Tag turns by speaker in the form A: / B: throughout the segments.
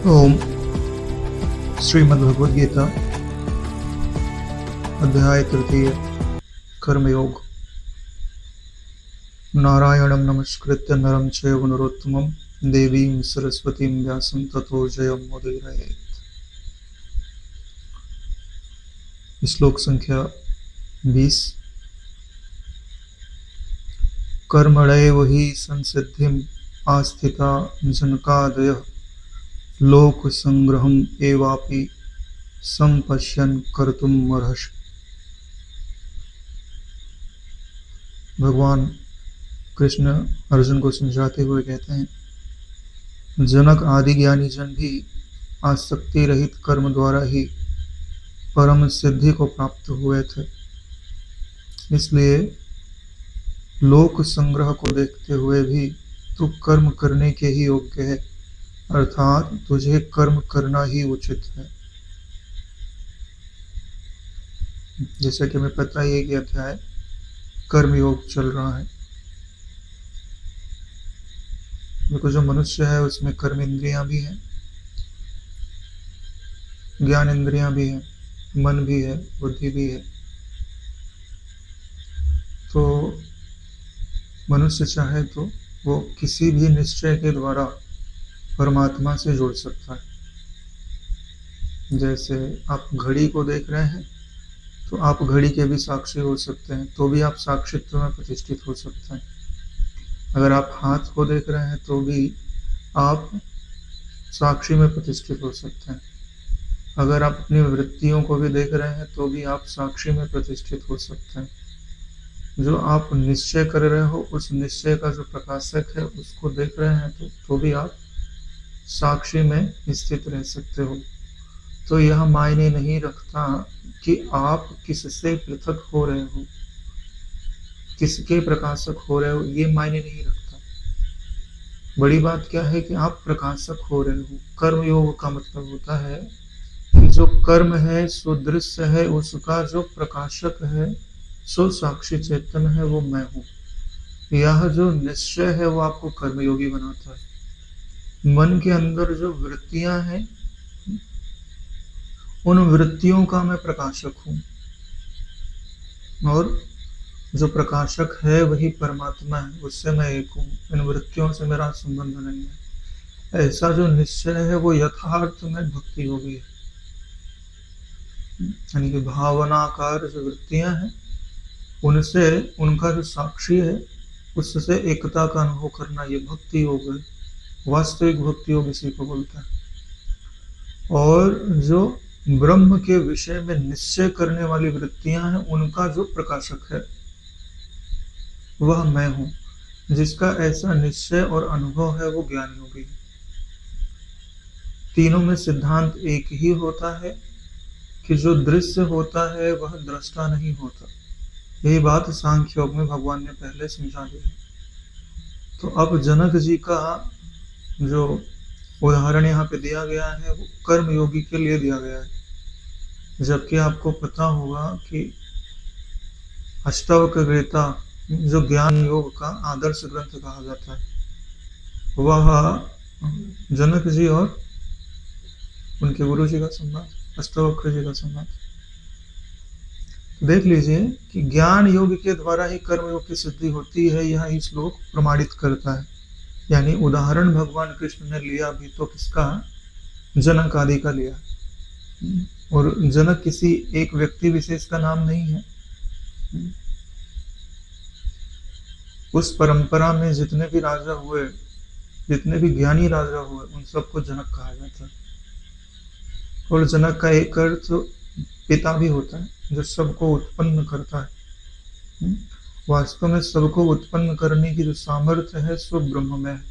A: ओम श्रीमद्भगवद गीता अध्याय तृतीय कर्मयोग। नारायणं नमस्कृत्य नरं चैव नरोत्तमं देवीं सरस्वतीं व्यासं ततो जयमुदीरयेत्। श्लोक संख्या 20। कर्मणैव हि संसिद्धिम् आस्थिता जनकादयः लोक संग्रहम एवापि संपश्यन् कर्तुम् अर्हसि। भगवान कृष्ण अर्जुन को समझाते हुए कहते हैं, जनक आदि ज्ञानी जन भी आसक्ति रहित कर्म द्वारा ही परम सिद्धि को प्राप्त हुए थे। इसलिए लोक संग्रह को देखते हुए भी तू कर्म करने के ही योग्य है, अर्थात तुझे कर्म करना ही उचित है। जैसा कि हमें पता ही है कि अध्याय कर्म योग चल रहा है। देखो, जो मनुष्य है उसमें कर्म इंद्रियां भी हैं, ज्ञान इंद्रियां भी हैं, मन भी है, बुद्धि भी है। तो मनुष्य चाहे तो वो किसी भी निश्चय के द्वारा परमात्मा से जुड़ सकता है। जैसे आप घड़ी को देख रहे हैं तो आप घड़ी के भी साक्षी हो सकते हैं, तो भी आप साक्षित्व में प्रतिष्ठित हो सकते हैं। अगर आप हाथ को देख रहे हैं तो भी आप साक्षी में प्रतिष्ठित हो सकते हैं। अगर आप अपनी वृत्तियों को भी देख रहे हैं तो भी आप साक्षी में प्रतिष्ठित हो सकते हैं। जो आप निश्चय कर रहे हो उस निश्चय का जो प्रकाशक है उसको देख रहे हैं तो भी आप साक्षी में स्थित रह सकते हो। तो यह मायने नहीं रखता कि आप किससे पृथक हो रहे हो, किसके प्रकाशक हो रहे हो, ये मायने नहीं रखता। बड़ी बात क्या है कि आप प्रकाशक हो रहे हो। कर्म योग का मतलब होता है कि जो कर्म है सो दृश्य है, उसका जो प्रकाशक है सो साक्षी चैतन्य है, वो मैं हूँ। यह जो निश्चय है वो आपको कर्मयोगी बनाता है। मन के अंदर जो वृत्तियां हैं उन वृत्तियों का मैं प्रकाशक हूं, और जो प्रकाशक है वही परमात्मा है, उससे मैं एक हूं। इन वृत्तियों से मेरा संबंध नहीं है। ऐसा जो निश्चय है वो यथार्थ में भक्ति योगी है। यानी कि भावनाकार जो वृत्तियां हैं उनसे उनका जो साक्षी है उससे एकता का अनुभव करना, ये भक्ति योग है। वास्तविक भक्ति योग इसी को बोलता है। और जो ब्रह्म के विषय में निश्चय करने वाली वृत्तियां हैं उनका जो प्रकाशक है वह मैं हूं। जिसका ऐसा निश्चय और अनुभव है वो ज्ञान योगी है। तीनों में सिद्धांत एक ही होता है कि जो दृश्य होता है वह दृष्टा नहीं होता। यही बात सांख्य योग में भगवान ने पहले समझा दी है। तो अब जनक जी का जो उदाहरण यहाँ पे दिया गया है वो कर्म योगी के लिए दिया गया है। जबकि आपको पता होगा कि अष्टावक्र गीता जो ज्ञान योग का आदर्श ग्रंथ कहा जाता है वह जनक जी और उनके गुरु जी का संवाद, अष्टावक्र जी का संवाद। देख लीजिए कि ज्ञान योग के द्वारा ही कर्म योग की सिद्धि होती है, यह ही श्लोक प्रमाणित करता है। यानी उदाहरण भगवान कृष्ण ने लिया भी तो किसका? जनक आदि का लिया। और जनक किसी एक व्यक्ति विशेष का नाम नहीं है। उस परंपरा में जितने भी राजा हुए, जितने भी ज्ञानी राजा हुए, उन सबको जनक कहा जाता है। और जनक का एक अर्थ पिता भी होता है, जो सबको उत्पन्न करता है। वास्तव में सबको उत्पन्न करने की जो सामर्थ्य है सो ब्रह्म में है।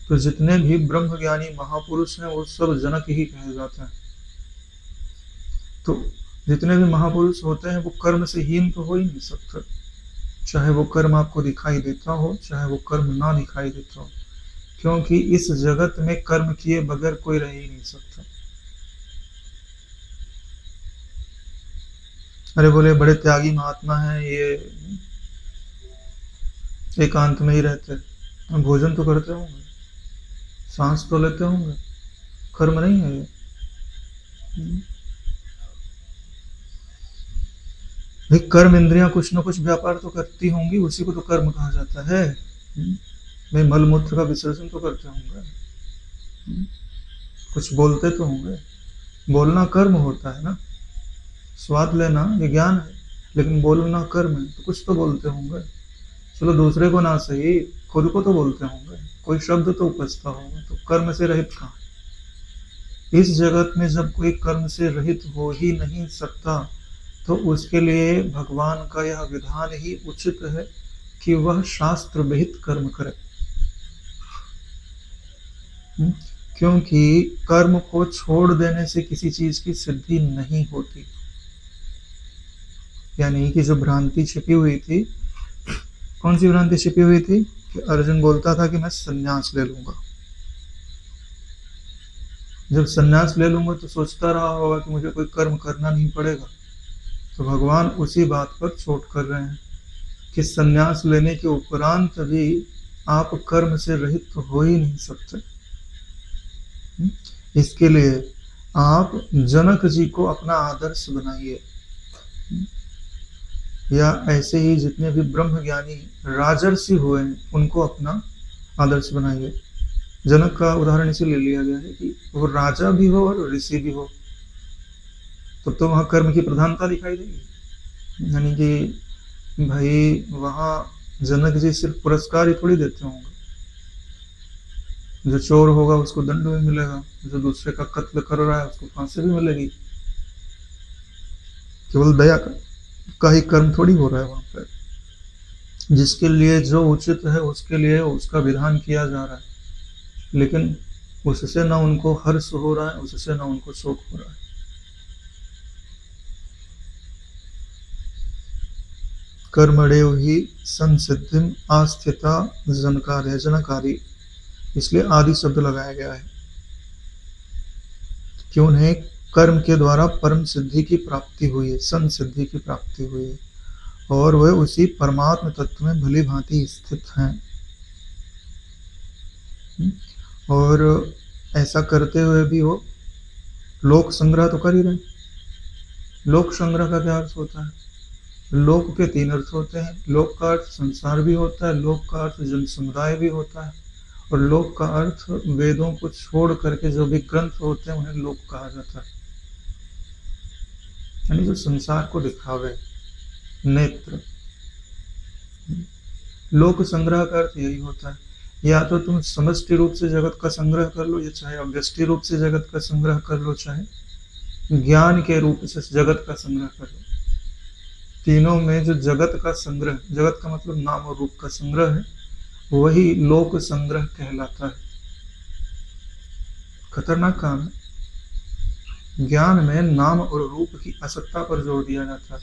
A: तो जितने भी ब्रह्म ज्ञानी महापुरुष हैं वो सब जनक ही कहे जाते हैं। तो जितने भी महापुरुष होते हैं वो कर्म से हीन तो हो ही नहीं सकते, चाहे वो कर्म आपको दिखाई देता हो, चाहे वो कर्म ना दिखाई देता हो, क्योंकि इस जगत में कर्म किए बगैर कोई रह ही नहीं सकता। अरे बोले बड़े त्यागी महात्मा हैं, ये एकांत में ही रहते, भोजन तो करते होंगे, सांस तो लेते होंगे, कर्म नहीं है ये। भाई कर्म इंद्रियां कुछ ना कुछ व्यापार तो करती होंगी, उसी को तो कर्म कहा जाता है। भाई मलमूत्र का विसर्जन तो करते होंगे, कुछ बोलते तो होंगे। बोलना कर्म होता है ना, स्वाद लेना ये ज्ञान है, लेकिन बोलना कर्म है, तो कुछ तो बोलते होंगे। चलो दूसरे को ना सही, खुद को तो बोलते होंगे, कोई शब्द तो उपजता होगा। तो कर्म से रहित कहाँ? इस जगत में जब कोई कर्म से रहित हो ही नहीं सकता, तो उसके लिए भगवान का यह विधान ही उचित है कि वह शास्त्र विहित कर्म करे। क्योंकि कर्म को छोड़ देने से किसी चीज की सिद्धि नहीं होती। यानी कि जो भ्रांति छिपी हुई थी, कौन सी भ्रांति छिपी हुई थी? कि अर्जुन बोलता था कि मैं संन्यास ले लूंगा। जब संन्यास ले लूंगा तो सोचता रहा होगा कि मुझे कोई कर्म करना नहीं पड़ेगा। तो भगवान उसी बात पर चोट कर रहे हैं कि संन्यास लेने के उपरांत भी आप कर्म से रहित तो हो ही नहीं सकते। इसके लिए आप जनक जी को अपना आदर्श बनाइए, या ऐसे ही जितने भी ब्रह्म ज्ञानी राजर्षि हुए हैं उनको अपना आदर्श बनाइए। जनक का उदाहरण इसीलिए लिया गया है कि वो राजा भी हो और ऋषि भी हो, तो वहां कर्म की प्रधानता दिखाई देगी। यानी कि भाई वहां जनक जी सिर्फ पुरस्कार ही थोड़ी देते होंगे। जो चोर होगा उसको दंड भी मिलेगा, जो दूसरे का कत्ल कर रहा है उसको फांसी भी मिलेगी। केवल दया का ही कर्म थोड़ी हो रहा है वहां पर। जिसके लिए जो उचित है उसके लिए उसका विधान किया जा रहा है, लेकिन उससे ना उनको हर्ष हो रहा है, उससे ना उनको शोक हो रहा है। कर्मणेव ही संसिद्धिम आस्थिता जनकार्य, जनकारी इसलिए आदि शब्द लगाया गया है कि उन्हें कर्म के द्वारा परम सिद्धि की प्राप्ति हुई है, संसिद्धि की प्राप्ति हुई है, और वह उसी परमात्म तत्व में भली भांति स्थित हैं। और ऐसा करते हुए भी वो लोक संग्रह तो कर ही रहे। लोक संग्रह का क्या अर्थ होता है? लोक के तीन अर्थ होते हैं। लोक का अर्थ संसार भी होता है, लोक का अर्थ जन समुदाय भी होता है, और लोक का अर्थ वेदों को छोड़ करके जो भी ग्रंथ होते हैं उन्हें लोक कहा जाता है। यानी जो संसार को दिखावे, नेत्र। लोक संग्रह का अर्थ यही होता है, या तो तुम समष्टि रूप से जगत का संग्रह कर लो, या चाहे अव्यष्टि रूप से जगत का संग्रह कर लो, चाहे ज्ञान के रूप से जगत का संग्रह कर लो। तीनों में जो जगत का संग्रह, जगत का मतलब नाम और रूप का संग्रह है, वही लोक संग्रह कहलाता है। खतरनाक काम है। ज्ञान में नाम और रूप की असत्ता पर जोर दिया जाता है,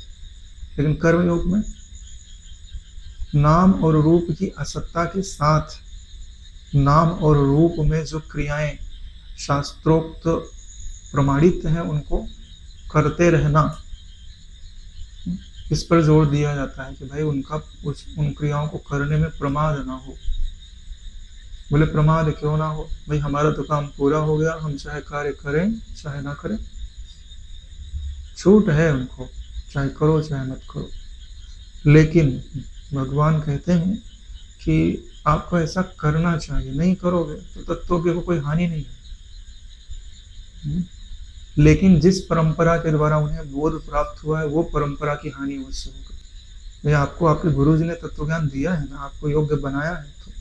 A: लेकिन कर्म योग में नाम और रूप की असत्ता के साथ नाम और रूप में जो क्रियाएं शास्त्रोक्त प्रमाणित हैं उनको करते रहना, इस पर जोर दिया जाता है कि भाई उन क्रियाओं को करने में प्रमाद ना हो। बोले प्रमाद क्यों ना हो? भाई हमारा तो काम पूरा हो गया, हम चाहे कार्य करें चाहे ना करें, छूट है उनको, चाहे करो चाहे मत करो। लेकिन भगवान कहते हैं कि आपको ऐसा करना चाहिए, नहीं करोगे तो तत्वज्ञ को कोई हानि नहीं है। लेकिन जिस परंपरा के द्वारा उन्हें बोध प्राप्त हुआ है वो परंपरा की हानि अवश्य होगी। आपको आपके गुरु जी ने तत्व ज्ञान दिया है ना, आपको योग्य बनाया है, तो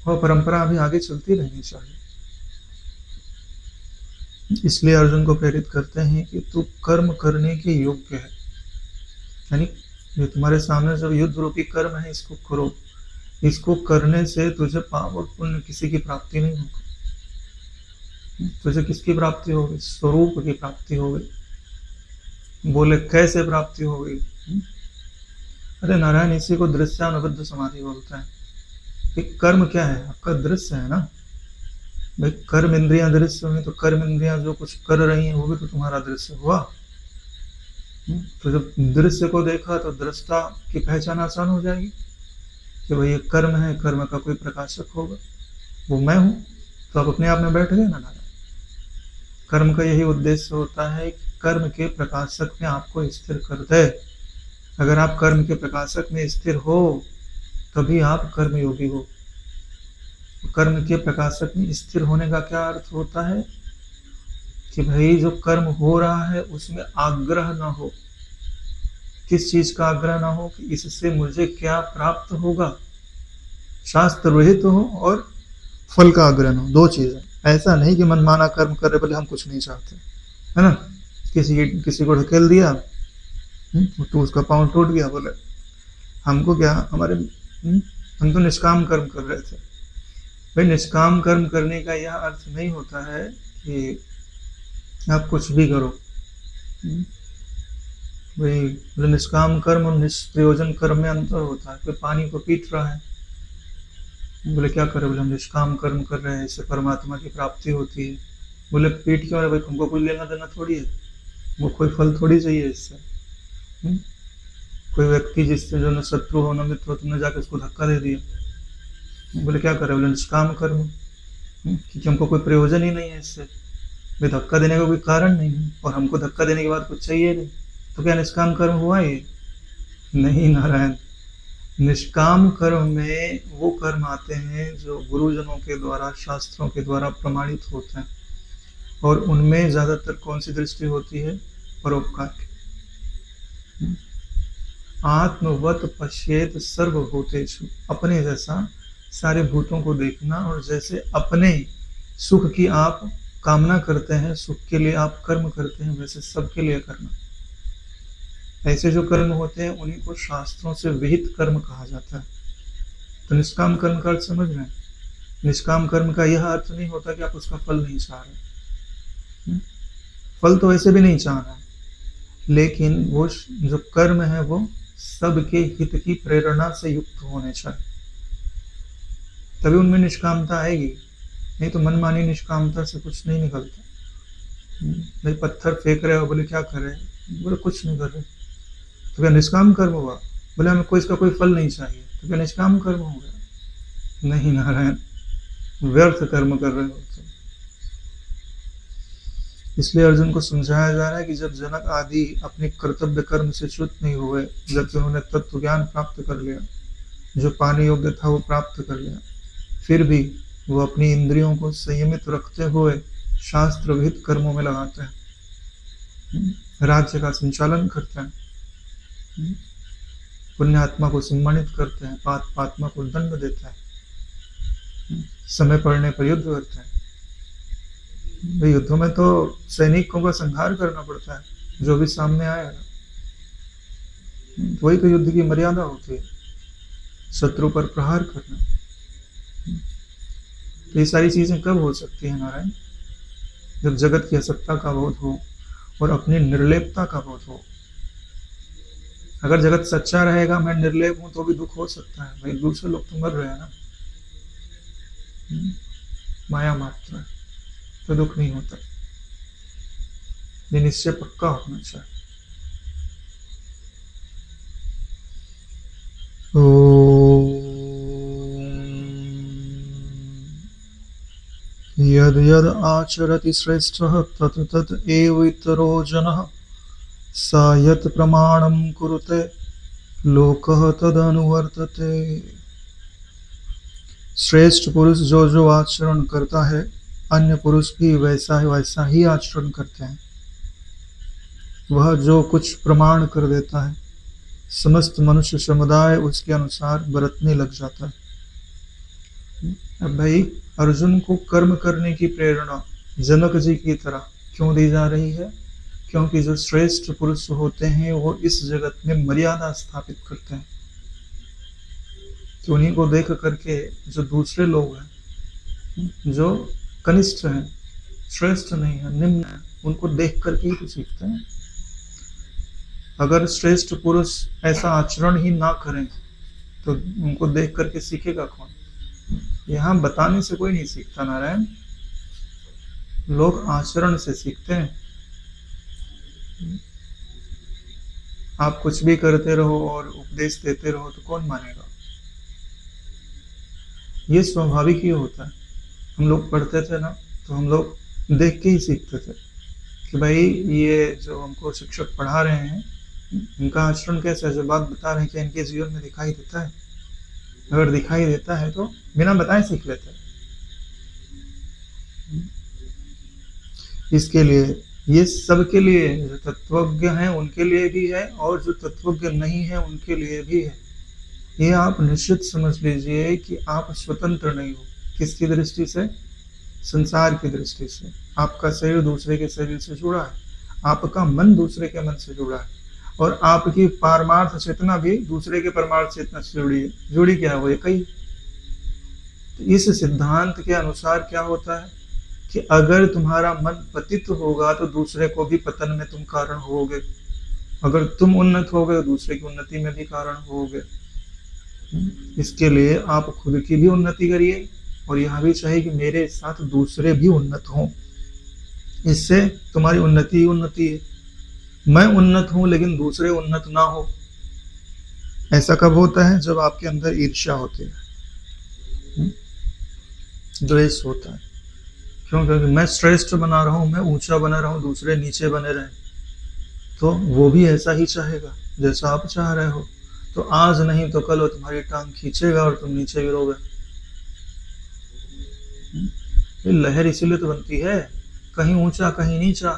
A: वह परंपरा अभी आगे चलती रहनी चाहिए। इसलिए अर्जुन को प्रेरित करते हैं कि तू कर्म करने के योग्य है। यानी जो तुम्हारे सामने जो युद्ध रूपी कर्म है इसको करो। इसको करने से तुझे पाप और पुण्य किसी की प्राप्ति नहीं होगी। तुझे किसकी प्राप्ति होगी? स्वरूप की प्राप्ति होगी। बोले कैसे प्राप्ति होगी? अरे नारायण इसी को दृश्यानुबद्ध समाधि बोलता है। एक कर्म क्या है? आपका दृश्य है ना भाई। कर्म इंद्रियां दृश्य हुई तो कर्म इंद्रियां जो कुछ कर रही हैं वो भी तो तुम्हारा दृश्य हुआ। तो जब दृश्य को देखा तो दृष्टा की पहचान आसान हो जाएगी कि भाई ये कर्म है, कर्म का कोई प्रकाशक होगा, वो मैं हूं। तो आप अपने आप में बैठ गए ना नारायण। कर्म का यही उद्देश्य होता है कि कर्म के प्रकाशक में आपको स्थिर कर दे। अगर आप कर्म के प्रकाशक में स्थिर हो तभी आप कर्मयोगी हो। कर्म के प्रकाशक में स्थिर होने का क्या अर्थ होता है कि भाई जो कर्म हो रहा है उसमें आग्रह ना हो। किस चीज का आग्रह ना हो कि इससे मुझे क्या प्राप्त होगा, शास्त्र रहित हो, और फल का आग्रह ना हो। दो चीजें। ऐसा नहीं कि मनमाना कर्म कर रहे, बोले हम कुछ नहीं चाहते, है ना। किसी को ढकेल दिया, तो उसका पाँव टूट गया, बोले हमको क्या, हम तो निष्काम कर्म कर रहे थे। भाई निष्काम कर्म करने का यह अर्थ नहीं होता है कि आप कुछ भी करो। भाई निष्काम कर्म और निष्प्रयोजन कर्म में अंतर होता है। कोई पानी को पीट रहा है, बोले क्या करे, बोले हम निष्काम कर्म कर रहे हैं, इससे परमात्मा की प्राप्ति होती है। बोले पीट क्यों रहे, भाई तुमको कोई लेना देना थोड़ी है, वो कोई फल थोड़ी चाहिए इससे। कोई व्यक्ति जिससे जो न शत्रु हो न मित्र हो, तुमने जाकर उसको धक्का दे दिया, बोले क्या करे, बोले निष्काम कर्म, क्योंकि हमको कोई प्रयोजन ही नहीं है इससे। भाई धक्का देने का कोई कारण नहीं है और हमको धक्का देने के बाद कुछ चाहिए नहीं, तो क्या निष्काम कर्म हुआ ये? नहीं नारायण। निष्काम कर्म में वो कर्म आते हैं जो गुरुजनों के द्वारा, शास्त्रों के द्वारा प्रमाणित होते हैं, और उनमें ज्यादातर कौन सी दृष्टि होती है? परोपकार की। आत्मवत पश्येत सर्वभूतेषु, अपने जैसा सारे भूतों को देखना, और जैसे अपने सुख की आप कामना करते हैं, सुख के लिए आप कर्म करते हैं, वैसे सबके लिए करना। ऐसे जो कर्म होते हैं उन्हीं को शास्त्रों से विहित कर्म कहा जाता है। तो निष्काम कर्म का अर्थ समझ रहे हैं? निष्काम कर्म का यह अर्थ नहीं होता कि आप उसका फल नहीं चाह रहे। फल तो वैसे भी नहीं चाह रहा, लेकिन वो जो कर्म है वो सबके हित की प्रेरणा से युक्त होने चाहिए, तभी उनमें निष्कामता आएगी। नहीं तो मनमानी निष्कामता से कुछ नहीं निकलता। नहीं पत्थर फेंक रहे हो, बोले क्या कर रहे हैं, बोले कुछ नहीं कर रहे, तो क्या निष्काम कर्म हुआ? बोले हमें कोई इसका कोई फल नहीं चाहिए, तो क्या निष्काम कर्म हो गया? नहीं नारायण, व्यर्थ कर्म कर रहे हो। इसलिए अर्जुन को समझाया जा रहा है कि जब जनक आदि अपने कर्तव्य कर्म से च्युत नहीं हुए, जबकि उन्होंने तत्व ज्ञान प्राप्त कर लिया, जो पाने योग्य था वो प्राप्त कर लिया, फिर भी वो अपनी इंद्रियों को संयमित रखते हुए शास्त्र विहित कर्मों में लगाते हैं, राज्य का संचालन करते हैं, पुण्यात्मा को सम्मानित करते हैं, पापात्मा को दंड देते हैं, समय पड़ने पर युद्ध करते हैं। युद्धों में तो सैनिकों का संहार करना पड़ता है, जो भी सामने आएगा। वही तो युद्ध की मर्यादा होती है, शत्रु पर प्रहार करना। तो ये सारी चीजें कब हो सकती है नारायण? जब जगत की असत्ता का बोध हो और अपनी निर्लेपता का बोध हो। अगर जगत सच्चा रहेगा, मैं निर्लेप हूं, तो भी दुख हो सकता है। भाई दूसरे लोग तो मर रहे हैं ना, माया मात्र है, तो दुख नहीं होता। ये निश्चय पक्का होना चाहिए। यद यद आचरति श्रेष्ठः तत् तत् एव इतरो जनः स यत् प्रमाणं कुरुते लोकः तदनुवर्तते। श्रेष्ठ पुरुष जो जो आचरण करता है, अन्य पुरुष भी वैसा ही आचरण करते हैं। वह जो कुछ प्रमाण कर देता है, समस्त मनुष्य समुदाय उसके अनुसार बरतने लग जाता है। अब भाई अर्जुन को कर्म करने की प्रेरणा जनक जी की तरह क्यों दी जा रही है? क्योंकि जो श्रेष्ठ पुरुष होते हैं वो इस जगत में मर्यादा स्थापित करते हैं। तो उन्हीं को देख करके जो दूसरे लोग हैं, जो कनिष्ठ हैं, श्रेष्ठ नहीं है, निम्न है, उनको देख करके ही तो सीखते हैं। अगर श्रेष्ठ पुरुष ऐसा आचरण ही ना करें तो उनको देख करके सीखेगा कौन? यहाँ बताने से कोई नहीं सीखता नारायण, लोग आचरण से सीखते हैं। आप कुछ भी करते रहो और उपदेश देते रहो तो कौन मानेगा? ये स्वाभाविक ही होता है। हम लोग पढ़ते थे ना, तो हम लोग देख के ही सीखते थे कि भाई ये जो हमको शिक्षक पढ़ा रहे हैं इनका आचरण कैसा है, जो बात बता रहे हैं क्या इनके जीवन में दिखाई देता है। अगर दिखाई देता है तो बिना बताए सीख लेते हैं। इसके लिए ये सबके लिए, जो तत्वज्ञ हैं उनके लिए भी है और जो तत्वज्ञ नहीं है उनके लिए भी है। ये आप निश्चित समझ लीजिए कि आप स्वतंत्र नहीं हो। किसकी दृष्टि से? संसार की दृष्टि से। आपका शरीर दूसरे के शरीर से जुड़ा है, आपका मन दूसरे के मन से जुड़ा है, और आपकी पारमार्थ चेतना भी दूसरे के परमार्थ चेतना से जुड़ी है। जुड़ी क्या है? वो एक ही। तो इस सिद्धांत के अनुसार क्या होता है कि अगर तुम्हारा मन पतित होगा तो दूसरे को भी पतन में तुम कारण होगे, अगर तुम उन्नत होगे तो दूसरे की उन्नति में भी कारण होगे। इसके लिए आप खुद की भी उन्नति करिए और यह भी चाहिए कि मेरे साथ दूसरे भी उन्नत हों। इससे तुम्हारी उन्नति ही उन्नति है। मैं उन्नत हूं लेकिन दूसरे उन्नत ना हो। ऐसा कब होता है? जब आपके अंदर ईर्ष्या होती है, द्वेष होता है। क्यों? क्योंकि मैं श्रेष्ठ बना रहा हूं, मैं ऊंचा बना रहा हूं, दूसरे नीचे बने रहे, तो वो भी ऐसा ही चाहेगा जैसा आप चाह रहे हो। तो आज नहीं तो कल वो तुम्हारी टांग खींचेगा और तुम नीचे गिरोगे। लहर इसीलिए तो बनती है, कहीं ऊंचा कहीं नीचा।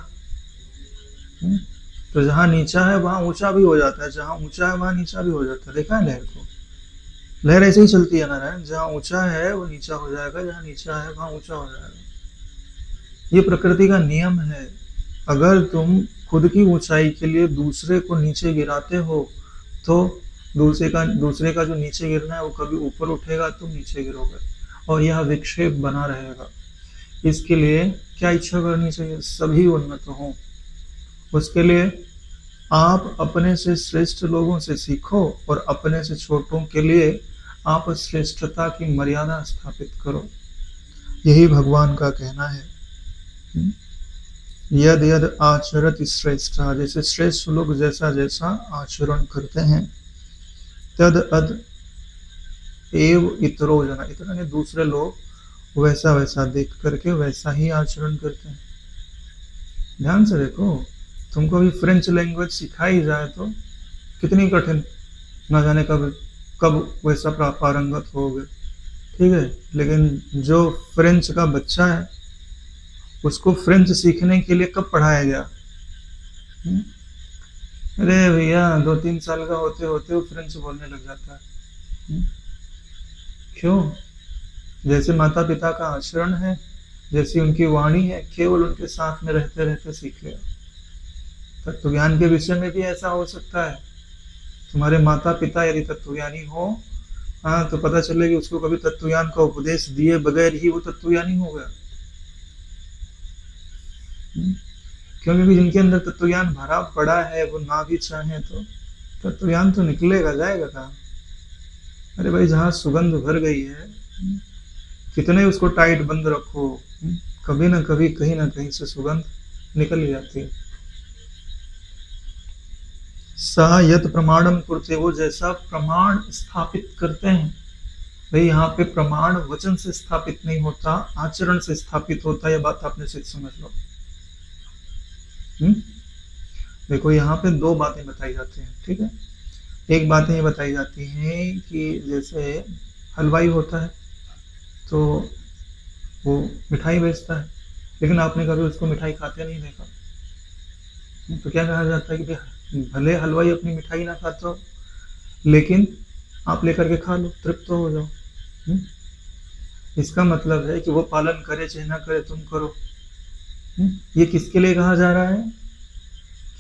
A: तो जहां नीचा है वहां ऊंचा भी हो जाता है, जहां ऊंचा है वहां नीचा भी हो जाता है। देखा है लहर को? लहर ऐसे ही चलती है नारायण, जहां ऊंचा है वो नीचा हो जाएगा, जहां नीचा है वहां ऊंचा हो जाएगा। ये प्रकृति का नियम है। अगर तुम खुद की ऊंचाई के लिए दूसरे को नीचे गिराते हो तो दूसरे का जो नीचे गिरना है वो कभी ऊपर उठेगा, तुम नीचे गिरोगे और यह विक्षेप बना रहेगा। इसके लिए क्या इच्छा करनी चाहिए? सभी उन्नत हों। उसके लिए आप अपने से श्रेष्ठ लोगों से सीखो और अपने से छोटों के लिए आप श्रेष्ठता की मर्यादा स्थापित करो। यही भगवान का कहना है। यद यद आचरत श्रेष्ठ, जैसे श्रेष्ठ लोग जैसा जैसा आचरण करते हैं, तद अद एव इतरो जना, इतना ने दूसरे लोग वैसा वैसा देख करके वैसा ही आचरण करते हैं। ध्यान से देखो, तुमको अभी फ्रेंच लैंग्वेज सिखाई जाए तो कितनी कठिन, ना जाने कब कब वैसा पारंगत हो गए। ठीक है, लेकिन जो फ्रेंच का बच्चा है उसको फ्रेंच सीखने के लिए कब पढ़ाया गया? अरे भैया 2-3 साल का होते होते वो फ्रेंच बोलने लग जाता है। क्यों? जैसे माता पिता का आचरण है, जैसी उनकी वाणी है, केवल उनके साथ में रहते रहते सीख लिया। तत्व ज्ञान के विषय में भी ऐसा हो सकता है। तुम्हारे माता पिता यदि तत्वज्ञानी हो, हाँ, तो पता चले कि उसको कभी तत्वज्ञान का उपदेश दिए बगैर ही वो तत्वज्ञानी हो गया। क्योंकि जिनके अंदर तत्वज्ञान भरा पड़ा है वो ना भी चाहे तो तत्वज्ञान तो निकलेगा, जाएगा कहाँ? अरे भाई, जहाँ सुगंध भर गई है, कितने उसको टाइट बंद रखो, कभी ना कभी कहीं ना कहीं से सुगंध निकल जाती है। सा यत प्रमाणम कुरते, वो जैसा प्रमाण स्थापित करते हैं। भाई यहाँ पे प्रमाण वचन से स्थापित नहीं होता, आचरण से स्थापित होता है। यह बात आपने सिर्फ समझ लो। देखो, यहाँ पे 2 बातें बताई जाती हैं। ठीक है, एक बात ये बताई जाती है कि जैसे हलवाई होता है तो वो मिठाई बेचता है, लेकिन आपने कभी उसको मिठाई खाते नहीं देखा, तो क्या कहा जाता है कि भले हलवाई अपनी मिठाई ना खाता हो, लेकिन आप लेकर के खा लो, तृप्त हो जाओ। इसका मतलब है कि वो पालन करे चाहे ना करे, तुम करो। ये किसके लिए कहा जा रहा है?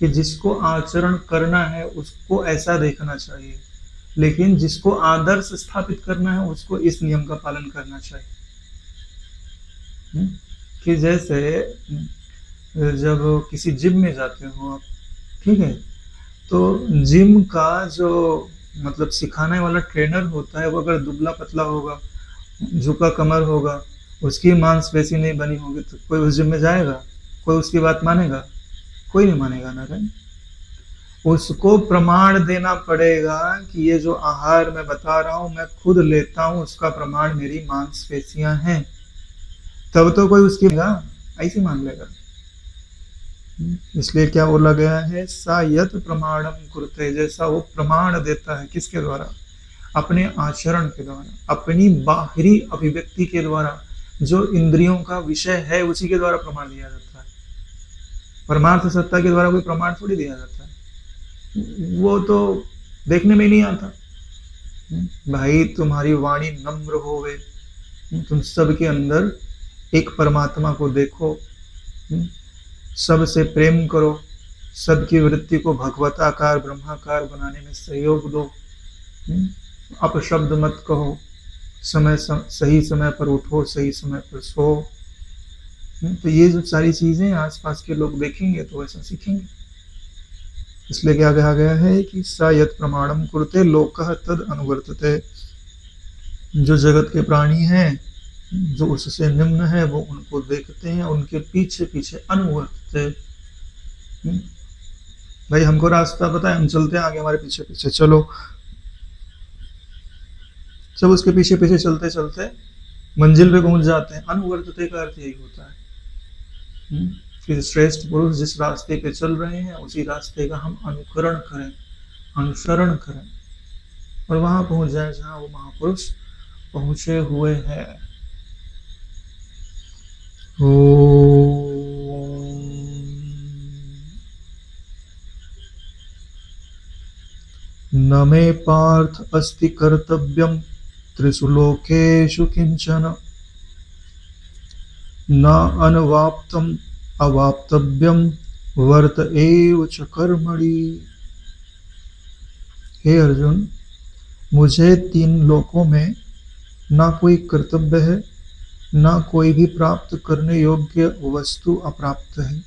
A: कि जिसको आचरण करना है उसको ऐसा देखना चाहिए, लेकिन जिसको आदर्श स्थापित करना है उसको इस नियम का पालन करना चाहिए। कि जैसे जब किसी जिम में जाते हो आप, ठीक है, तो जिम का जो मतलब सिखाने वाला ट्रेनर होता है वो अगर दुबला पतला होगा, झुका कमर होगा, उसकी मांसपेशी नहीं बनी होगी, तो कोई उस जिम में जाएगा? कोई उसकी बात मानेगा? कोई नहीं मानेगा ना। उसको प्रमाण देना पड़ेगा कि ये जो आहार मैं बता रहा हूं मैं खुद लेता हूं, उसका प्रमाण मेरी मांसपेशियां हैं, तब तो कोई उसकी। ऐसे मान लेगा। इसलिए क्या बोला गया है, सा यत प्रमाणम कुरुते, जैसा वो प्रमाण देता है, किसके द्वारा, अपने आचरण के द्वारा, अपनी बाहरी अभिव्यक्ति के द्वारा, जो इंद्रियों का विषय है उसी के द्वारा प्रमाण दिया जाता है। परमार्थ सत्ता के द्वारा कोई प्रमाण थोड़ी दिया जाता है, वो तो देखने में नहीं आता। भाई तुम्हारी वाणी नम्र होवे, तुम सबके अंदर एक परमात्मा को देखो, सबसे प्रेम करो, सबकी वृत्ति को भगवताकार ब्रह्माकार बनाने में सहयोग दो, अपशब्द मत कहो, सही समय पर उठो, सही समय पर सो। तो ये जो सारी चीजें आसपास के लोग देखेंगे तो ऐसा सीखेंगे। इसलिए क्या कहा गया है कि स यत् प्रमाणम कुरुते लोकः तद अनुवर्तते, जो जगत के प्राणी हैं, जो उससे निम्न है, वो उनको देखते हैं, उनके पीछे पीछे अनुवर्तते। भाई हमको रास्ता पता है, हम चलते हैं आगे, हमारे पीछे पीछे चलो। सब उसके पीछे पीछे चलते चलते मंजिल पे पहुंच जाते हैं। अनुवर्तते का अर्थ यही होता है कि श्रेष्ठ पुरुष जिस रास्ते पे चल रहे हैं उसी रास्ते का हम अनुकरण करें, अनुसरण करें, और वहां पहुंच जाए जहां वो महापुरुष पहुंचे हुए हैं। न मे पार्थ अस्ति कर्तव्यम त्रिषु लोकेषु किंचन, न अनवाप्तम अवाप्तव्यम वर्त एव च कर्मणि। हे अर्जुन, मुझे 3 लोकों में ना कोई कर्तव्य है, ना कोई भी प्राप्त करने योग्य वस्तु अप्राप्त है,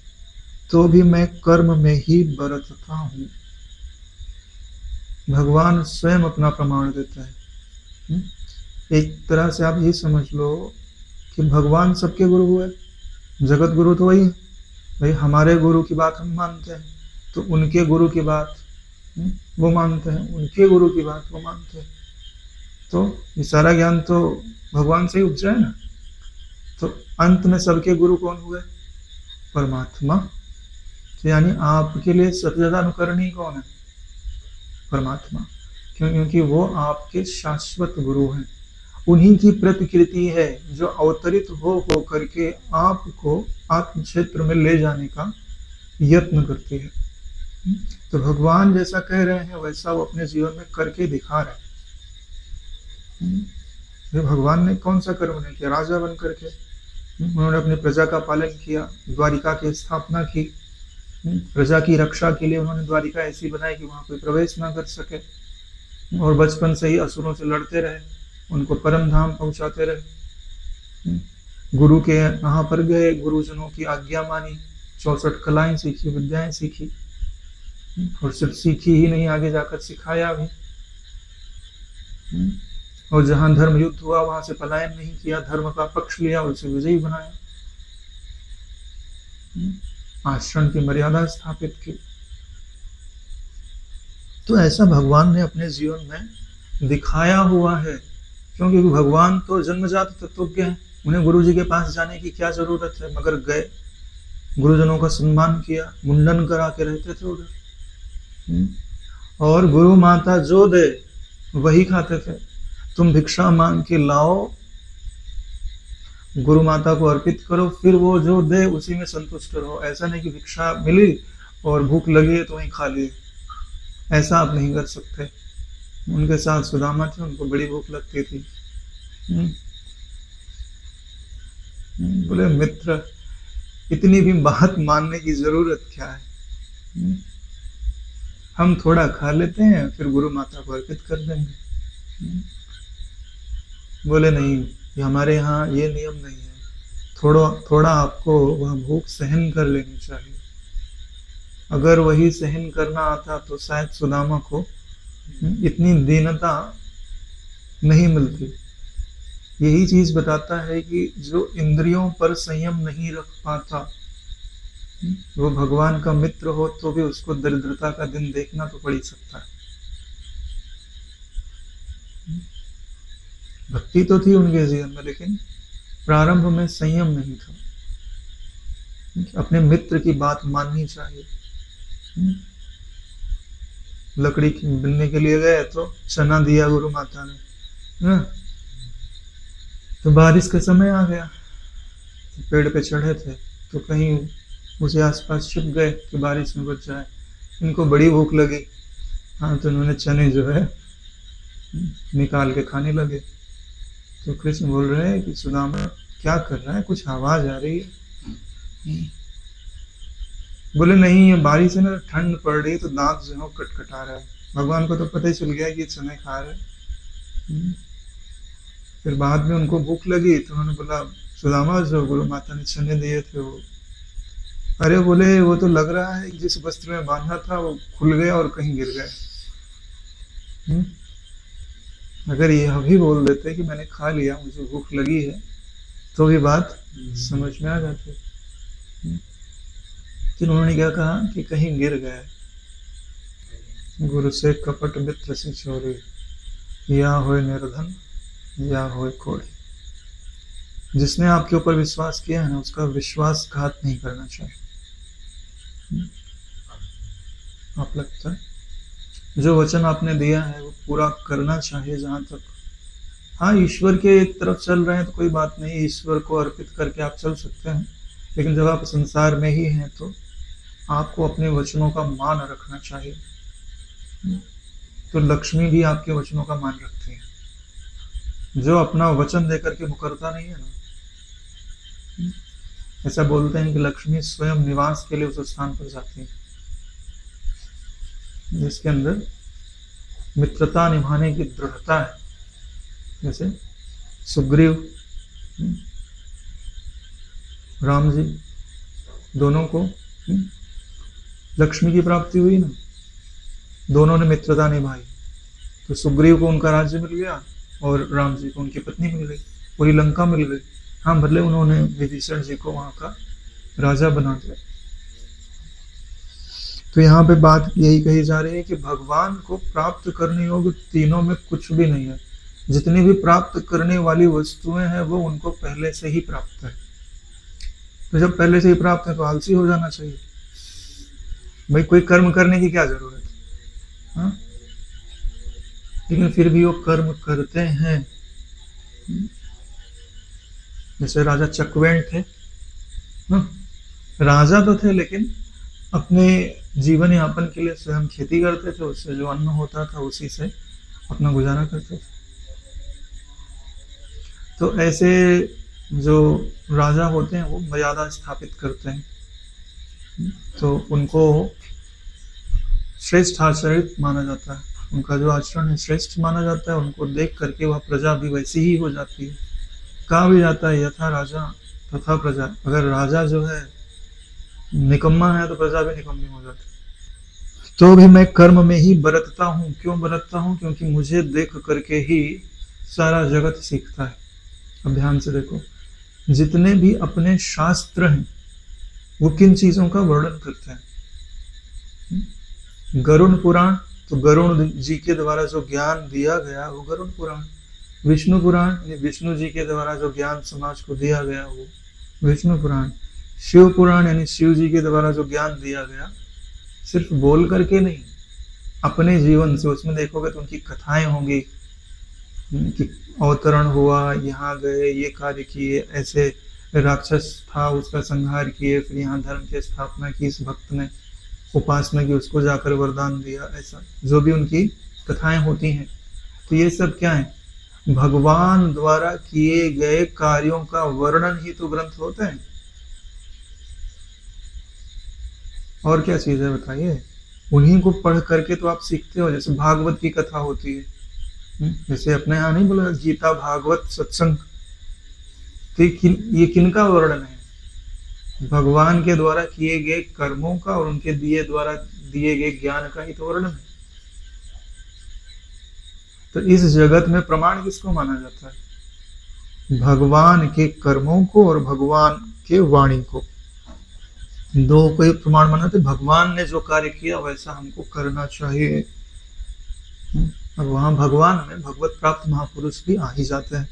A: तो भी मैं कर्म में ही बरतता हूँ। भगवान स्वयं अपना प्रमाण देता है। एक तरह से आप ये समझ लो कि भगवान सबके गुरु हुए, जगत गुरु तो वही है। भाई हमारे गुरु की बात हम मानते हैं, तो उनके गुरु की बात वो मानते हैं, उनके गुरु की बात वो मानते हैं। तो ये सारा ज्ञान तो भगवान से ही उपजा है ना। तो अंत में सबके गुरु कौन हुए, परमात्मा। तो यानी आपके लिए सबसे ज्यादा अनुकरणीय कौन है, परमात्मा। क्यों, क्योंकि वो आपके शाश्वत गुरु हैं। उन्हीं की प्रतिकृति है जो अवतरित हो करके आपको आत्म क्षेत्र में ले जाने का यत्न करती है। तो भगवान जैसा कह रहे हैं वैसा वो अपने जीवन में करके दिखा रहे हैं। भगवान ने कौन सा कर्म नहीं किया, राजा बन करके उन्होंने अपनी प्रजा का पालन किया, द्वारिका की स्थापना की, प्रजा की रक्षा के लिए उन्होंने द्वारिका ऐसी बनाई कि वहां कोई प्रवेश ना कर सके, और बचपन से ही असुरों से लड़ते रहे, उनको परम धाम पहुंचाते रहे। गुरु के यहाँ पर गए, गुरुजनों की आज्ञा मानी, 64 कलाएं सीखी, विद्याएं सीखी, और सिर्फ सीखी ही नहीं, आगे जाकर सिखाया भी। और जहां धर्म युद्ध हुआ वहां से पलायन नहीं किया, धर्म का पक्ष लिया और उसे विजयी बनाया, आश्रम की मर्यादा स्थापित की। तो ऐसा भगवान ने अपने जीवन में दिखाया हुआ है। क्योंकि भगवान तो जन्मजात तत्वज्ञ हैं, उन्हें गुरु जी के पास जाने की क्या जरूरत है, मगर गए, गुरुजनों का सम्मान किया, मुंडन करा के रहते थे उधर, और गुरु माता जो दे वही खाते थे। तुम भिक्षा मांग के लाओ, गुरु माता को अर्पित करो, फिर वो जो दे उसी में संतुष्ट रहो। ऐसा नहीं कि भिक्षा मिली और भूख लगी तो वहीं खा लिए, ऐसा आप नहीं कर सकते। उनके साथ सुदामा थे, उनको बड़ी भूख लगती थी। बोले मित्र, इतनी भी बात मानने की जरूरत क्या है, हम थोड़ा खा लेते हैं फिर गुरु माता को अर्पित कर देंगे। बोले नहीं, ये हमारे यहाँ ये नियम नहीं है, थोड़ा थोड़ा आपको वह भूख सहन कर लेनी चाहिए। अगर वही सहन करना आता तो शायद सुदामा को इतनी दीनता नहीं मिलती। यही चीज बताता है कि जो इंद्रियों पर संयम नहीं रख पाता, वो भगवान का मित्र हो तो भी उसको दरिद्रता का दिन देखना तो पड़ ही सकता है। भक्ति तो थी उनके जीवन में, लेकिन प्रारंभ में संयम नहीं था। अपने मित्र की बात माननी चाहिए। लकड़ी बिनने के लिए गए तो चना दिया गुरु माता ने, तो बारिश का समय आ गया, तो पेड़ पे चढ़े थे तो कहीं उसे आसपास छिप गए कि बारिश में बच जाए। इनको बड़ी भूख लगी, हाँ, तो उन्होंने चने जो है निकाल के खाने लगे। तो कृष्ण बोल रहे हैं कि सुदामा क्या कर रहा है, कुछ आवाज आ रही है। बोले नहीं, ये बारिश है ना, ठंड पड़ रही है तो दांत जो है कटकटा रहा है। भगवान को तो पता ही चल गया कि ये चने खा रहे हैं। फिर बाद में उनको भूख लगी तो उन्होंने बोला सुदामा जो गुरु माता ने चने दिए थे वो, अरे बोले वो तो लग रहा है जिस वस्त्र में बांधा था वो खुल गया और कहीं गिर गए। अगर यह भी बोल देते कि मैंने खा लिया, मुझे भूख लगी है, तो भी बात समझ में आ जाती। तो उन्होंने क्या कहा कि कहीं गिर गए। गुरु से कपट मित्र से चोरी, या होए निर्धन या होए कोड़ी। जिसने आपके ऊपर विश्वास किया है ना, उसका विश्वासघात नहीं करना चाहिए। आप लगता है जो वचन आपने दिया है वो पूरा करना चाहिए जहां तक। हाँ, ईश्वर के तरफ चल रहे हैं तो कोई बात नहीं, ईश्वर को अर्पित करके आप चल सकते हैं। लेकिन जब आप संसार में ही हैं तो आपको अपने वचनों का मान रखना चाहिए। तो लक्ष्मी भी आपके वचनों का मान रखती है। जो अपना वचन देकर के मुकरता नहीं है ना, ऐसा बोलते हैं कि लक्ष्मी स्वयं निवास के लिए उस स्थान पर जाती है जिसके अंदर मित्रता निभाने की दृढ़ता है। जैसे सुग्रीव, राम जी, दोनों को लक्ष्मी की प्राप्ति हुई ना, दोनों ने मित्रता निभाई। तो सुग्रीव को उनका राज्य मिल गया और राम जी को उनकी पत्नी मिल गई, पूरी लंका मिल गई। हाँ, भले उन्होंने विभीषण जी को वहां का राजा बना दिया। तो यहाँ पे बात यही कही जा रही है कि भगवान को प्राप्त करने योग्य तीनों में कुछ भी नहीं है। जितनी भी प्राप्त करने वाली वस्तुएं हैं वो उनको पहले से ही प्राप्त है। तो जब पहले से ही प्राप्त है तो आलसी हो जाना चाहिए। भाई कोई कर्म करने की क्या जरूरत है, हाँ? लेकिन फिर भी वो कर्म करते हैं। जैसे राजा चकवेंट थे, राजा तो थे लेकिन अपने जीवन यापन के लिए स्वयं खेती करते थे, उससे जो अन्न होता था उसी से अपना गुजारा करते थे। तो ऐसे जो राजा होते हैं वो मर्यादा स्थापित करते हैं, तो उनको श्रेष्ठ आचरित माना जाता है। उनका जो आचरण है श्रेष्ठ माना जाता है। उनको देख करके वह प्रजा भी वैसी ही हो जाती है। कहा भी जाता है यथा राजा तथा प्रजा। अगर राजा जो है निकम्मा है तो प्रजा भी निकम्मी हो जाती है। तो भी मैं कर्म में ही बरतता हूँ। क्यों बरतता हूँ? क्योंकि मुझे देख करके ही सारा जगत सीखता है। अब ध्यान से देखो, जितने भी अपने शास्त्र हैं वो किन चीजों का वर्णन करते हैं? गरुड़ पुराण, तो गरुड़ जी के द्वारा जो ज्ञान दिया गया वो गरुड़ पुराण। विष्णु पुराण, विष्णु जी के द्वारा जो ज्ञान समाज को दिया गया वो विष्णु पुराण। शिव पुराण, यानी शिव जी के द्वारा जो ज्ञान दिया गया, सिर्फ बोल करके नहीं, अपने जीवन से। उसमें देखोगे तो उनकी कथाएं होंगी कि अवतरण हुआ, यहाँ गए, ये कार्य किए, ऐसे राक्षस था उसका संहार किए, फिर यहाँ धर्म की स्थापना की, इस भक्त ने उपासना की, उसको जाकर वरदान दिया। ऐसा जो भी उनकी कथाएं होती हैं, तो ये सब क्या है? भगवान द्वारा किए गए कार्यों का वर्णन ही तो ग्रंथ होते हैं। और क्या चीज है बताइए? उन्हीं को पढ़ करके तो आप सीखते हो। जैसे भागवत की कथा होती है, जैसे अपने यहाँ नहीं बोला गीता भागवत सत्संग, तो ये किनका वर्णन है? भगवान के द्वारा किए गए कर्मों का और उनके द्वारा दिए गए ज्ञान का ही तो वर्णन है। तो इस जगत में प्रमाण किसको माना जाता है? भगवान के कर्मों को और भगवान के वाणी को, दो को प्रमाण मानते। भगवान ने जो कार्य किया वैसा हमको करना चाहिए। अब वहां भगवान में भगवत प्राप्त महापुरुष भी आ ही जाते हैं,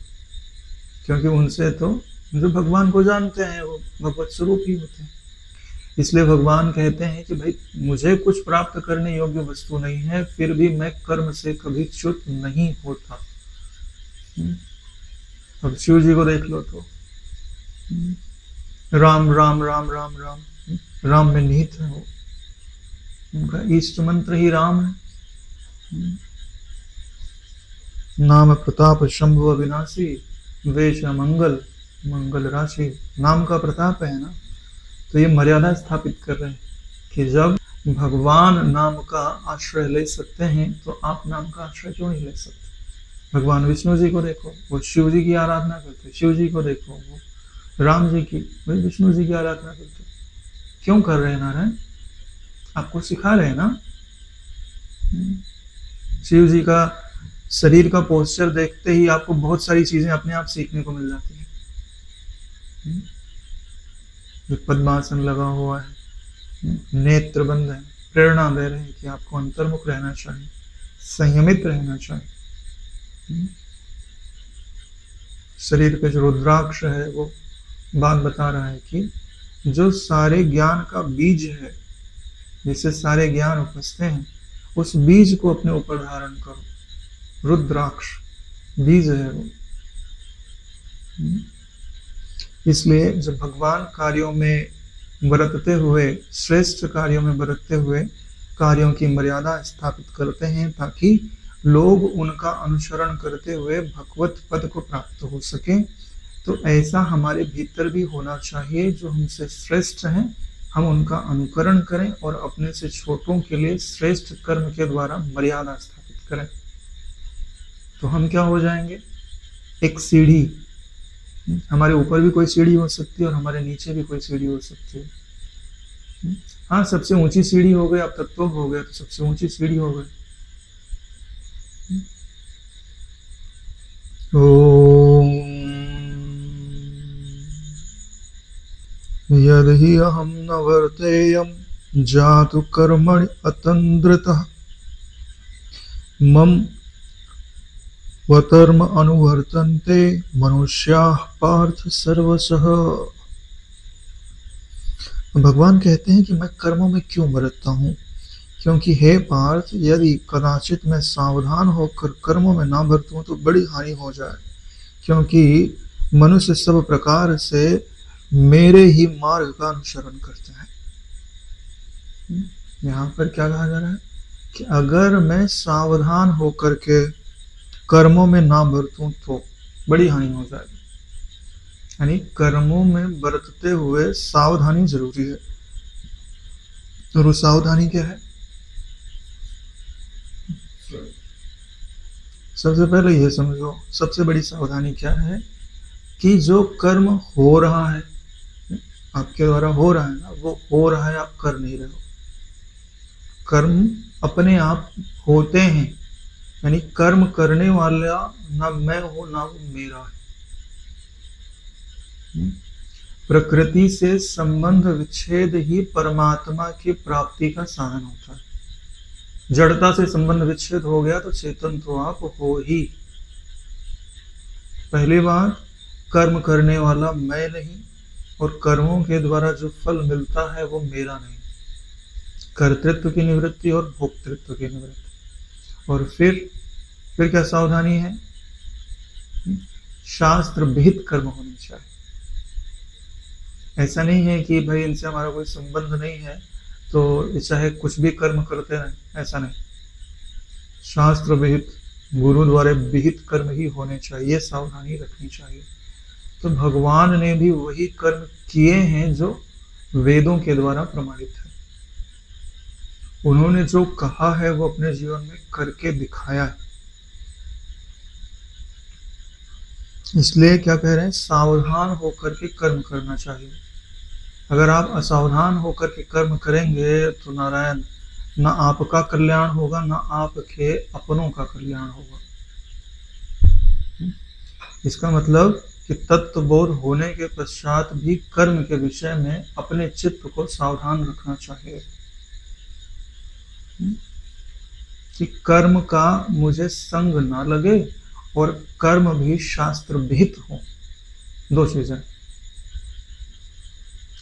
A: क्योंकि उनसे तो जो भगवान को जानते हैं वो भगवत स्वरूप ही होते हैं। इसलिए भगवान कहते हैं कि भाई मुझे कुछ प्राप्त करने योग्य वस्तु नहीं है, फिर भी मैं कर्म से कभी च्युत नहीं होता। अब शिव जी को देख लो तो राम राम राम राम राम, राम में निहित है वो, उनका इष्ट मंत्र ही राम है। नाम प्रताप शंभु अविनाशी, वेश मंगल मंगल राशि। नाम का प्रताप है ना, तो ये मर्यादा स्थापित कर रहे हैं कि जब भगवान नाम का आश्रय ले सकते हैं तो आप नाम का आश्रय क्यों नहीं ले सकते। भगवान विष्णु जी को देखो, वो शिव जी की आराधना करते, शिव जी को देखो वो राम जी की, वही विष्णु जी की आराधना करते। क्यों कर रहे हैं नारायण, आपको सिखा रहे हैं ना। शिव जी का शरीर का पोस्चर देखते ही आपको बहुत सारी चीजें अपने आप सीखने को मिल जाती है। पद्मासन लगा हुआ है, नेत्र बंद है, प्रेरणा दे रहे हैं कि आपको अंतर्मुख रहना चाहिए, संयमित रहना चाहिए। शरीर पे जो रुद्राक्ष है वो बात बता रहा है कि जो सारे ज्ञान का बीज है, जिससे सारे ज्ञान उपजते हैं, उस बीज को अपने ऊपर धारण करो। रुद्राक्ष बीज है वो। इसलिए जब भगवान कार्यों में बरतते हुए, श्रेष्ठ कार्यों में बरतते हुए कार्यों की मर्यादा स्थापित करते हैं ताकि लोग उनका अनुसरण करते हुए भगवत पद को प्राप्त हो सके, तो ऐसा हमारे भीतर भी होना चाहिए। जो हमसे श्रेष्ठ हैं हम उनका अनुकरण करें और अपने से छोटों के लिए श्रेष्ठ कर्म के द्वारा मर्यादा स्थापित करें, तो हम क्या हो जाएंगे, एक सीढ़ी। हमारे ऊपर भी कोई सीढ़ी हो सकती है और हमारे नीचे भी कोई सीढ़ी हो सकती है। हाँ, सबसे ऊंची सीढ़ी हो गई, अब तत्व हो गया तो सबसे ऊंची सीढ़ी हो गई। ओम यदि अहम न वर्तेयम जातु कर्मणि अतंद्रतः मम वतर्म अनुवर्तन्ते मनुष्याः पार्थ सर्वशः। भगवान कहते हैं कि मैं कर्मों में क्यों बरतता हूँ, क्योंकि हे पार्थ, यदि कदाचित मैं सावधान होकर कर्मों में ना बरतूं तो बड़ी हानि हो जाए, क्योंकि मनुष्य सब प्रकार से मेरे ही मार्ग का अनुसरण करते हैं। यहाँ पर क्या कहा जा रहा है कि अगर मैं सावधान होकर के कर्मों में ना बरतूं तो बड़ी हानि हो जाएगी। यानी कर्मों में बरतते हुए सावधानी जरूरी है। और वो सावधानी क्या है, सबसे पहले ये समझो, सबसे बड़ी सावधानी क्या है कि जो कर्म हो रहा है, आपके द्वारा हो रहा है ना, वो हो रहा है, आप कर नहीं रहे हो। कर्म अपने आप होते हैं, यानी कर्म करने वाला ना मैं हूं ना वो मेरा है। प्रकृति से संबंध विच्छेद ही परमात्मा की प्राप्ति का साधन होता है। जड़ता से संबंध विच्छेद हो गया तो चेतन तो आप हो ही। पहली बात, कर्म करने वाला मैं नहीं और कर्मों के द्वारा जो फल मिलता है वो मेरा नहीं। कर्तृत्व की निवृत्ति और भोक्तृत्व की निवृत्ति। और फिर क्या सावधानी है, शास्त्र विहित कर्म होने चाहिए। ऐसा नहीं है कि भाई इनसे हमारा कोई संबंध नहीं है तो चाहे कुछ भी कर्म करते रहें, ऐसा नहीं। शास्त्र विहित, गुरु द्वारा विहित कर्म ही होने चाहिए, सावधानी रखनी चाहिए। तो भगवान ने भी वही कर्म किए हैं जो वेदों के द्वारा प्रमाणित है। उन्होंने जो कहा है वो अपने जीवन में करके दिखाया है। इसलिए क्या कह रहे हैं, सावधान होकर के कर्म करना चाहिए। अगर आप असावधान होकर के कर्म करेंगे तो नारायण, ना आपका कल्याण होगा ना आपके अपनों का कल्याण होगा। इसका मतलब कि तत्वबोध होने के पश्चात भी कर्म के विषय में अपने चित्त को सावधान रखना चाहिए कि कर्म का मुझे संग ना लगे और कर्म भी शास्त्र विहित हो। दो चीजें,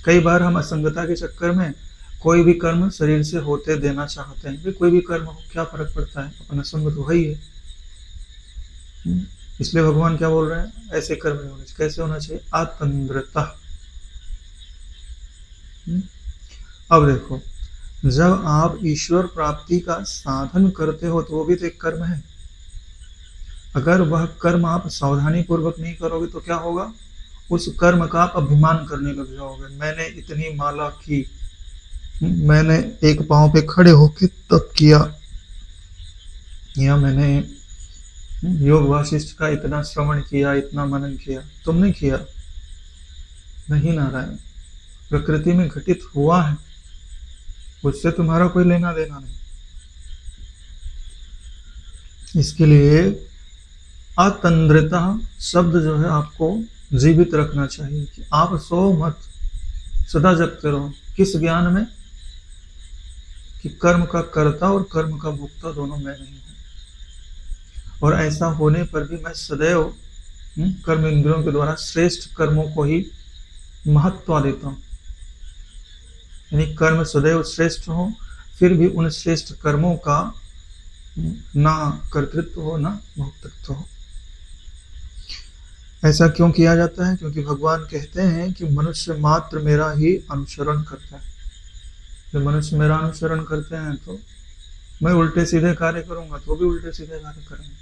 A: कई बार हम असंगता के चक्कर में कोई भी कर्म शरीर से होते देना चाहते हैं, कोई भी कर्म हो, क्या फर्क पड़ता है, अपन असंग तो है ही है। इसलिए भगवान क्या बोल रहे हैं, ऐसे कर्म नहीं होने चाहिए। कैसे होना चाहिए, आतंद्रता। अब देखो, जब आप ईश्वर प्राप्ति का साधन करते हो तो वो भी तो एक कर्म है। अगर वह कर्म आप सावधानी पूर्वक नहीं करोगे तो क्या होगा, उस कर्म का आप अभिमान करने लग जाओगे। मैंने इतनी माला की, मैंने एक पांव पे खड़े होकर तप किया, या मैंने योग वासिष्ठ का इतना श्रवण किया, इतना मनन किया। तुमने किया नहीं नारायण, प्रकृति में घटित हुआ है, उससे तुम्हारा कोई लेना देना नहीं। इसके लिए अतंद्रिता शब्द जो है आपको जीवित रखना चाहिए कि आप सो मत, सदा जगते रहो। किस ज्ञान में, कि कर्म का कर्ता और कर्म का भोक्ता दोनों मैं नहीं हूं, और ऐसा होने पर भी मैं सदैव कर्म इंद्रियों के द्वारा श्रेष्ठ कर्मों को ही महत्व देता हूं। यानी कर्म सदैव श्रेष्ठ हो, फिर भी उन श्रेष्ठ कर्मों का ना कर्तृत्व हो ना भोक्तृत्व हो। ऐसा क्यों किया जाता है, क्योंकि भगवान कहते हैं कि मनुष्य मात्र मेरा ही अनुसरण करता है। जब मनुष्य मेरा अनुसरण करते हैं तो मैं उल्टे सीधे कार्य करूंगा तो भी उल्टे सीधे कार्य करेंगे।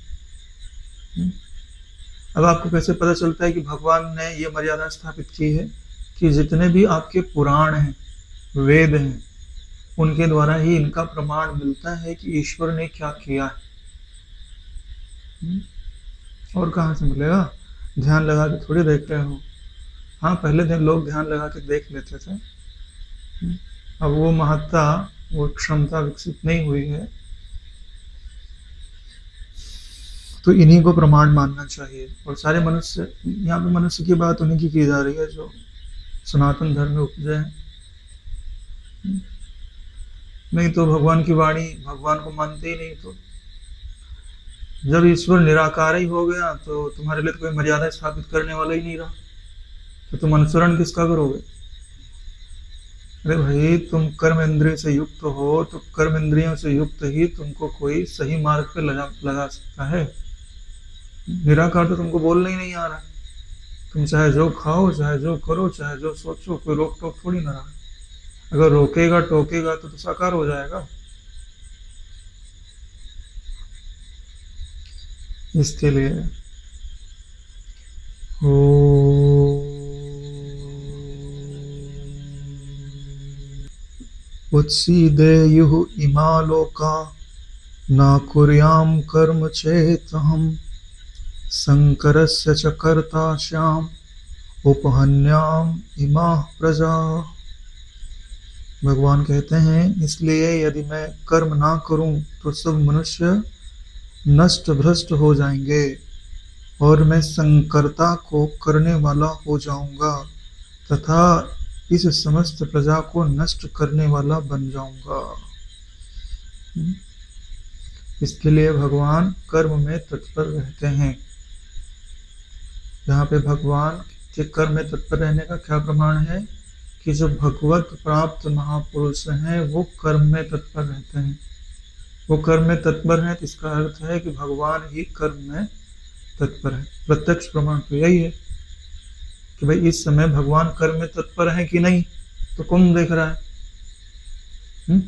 A: अब आपको कैसे पता चलता है कि भगवान ने ये मर्यादा स्थापित की है, कि जितने भी आपके पुराण हैं, वेद हैं, उनके द्वारा ही इनका प्रमाण मिलता है कि ईश्वर ने क्या किया है। और कहाँ से मिलेगा, ध्यान लगा के थोड़ी देख रहे हो। हाँ, पहले दिन लोग ध्यान लगा के देख लेते थे, अब वो महत्ता, वो क्षमता विकसित नहीं हुई है, तो इन्हीं को प्रमाण मानना चाहिए। और सारे मनुष्य, यहाँ पे मनुष्य की बात उन्हीं की जा रही है जो सनातन धर्म में उपजे हैं। नहीं तो भगवान की वाणी, भगवान को मानते ही नहीं। तो जब ईश्वर निराकार ही हो गया तो तुम्हारे लिए तो कोई मर्यादा स्थापित करने वाला ही नहीं रहा, तो तुम अनुसरण किसका करोगे। अरे भाई, तुम कर्म इंद्रिय से युक्त हो, तो कर्म इंद्रियों से युक्त ही तुमको कोई सही मार्ग पे लगा सकता है। निराकार तो तुमको बोलना ही नहीं आ रहा। तुम चाहे जो खाओ, चाहे जो करो, चाहे जो सोचो, कोई रोक टोक थोड़ी ना रहा। अगर रोकेगा टोकेगा तो साकार हो जाएगा। इसके लिए उत्सीदेयुः इमा लोका न कुर्याम कर्म चेतहम् शंकरस्य च कर्ता श्याम उपहन्याम इमा प्रजा। भगवान कहते हैं, इसलिए यदि मैं कर्म ना करूं तो सब मनुष्य नष्ट भ्रष्ट हो जाएंगे और मैं संकर्ता को करने वाला हो जाऊंगा तथा इस समस्त प्रजा को नष्ट करने वाला बन जाऊंगा। इसके लिए भगवान कर्म में तत्पर रहते हैं। यहाँ पे भगवान के कर्म में तत्पर रहने का क्या प्रमाण है, कि जो भगवत प्राप्त महापुरुष हैं वो कर्म में तत्पर रहते हैं। वो कर्म में तत्पर है, तो इसका अर्थ है कि भगवान ही कर्म में तत्पर है। प्रत्यक्ष प्रमाण तो यही है कि भाई इस समय भगवान कर्म में तत्पर है कि नहीं, तो कौन देख रहा है।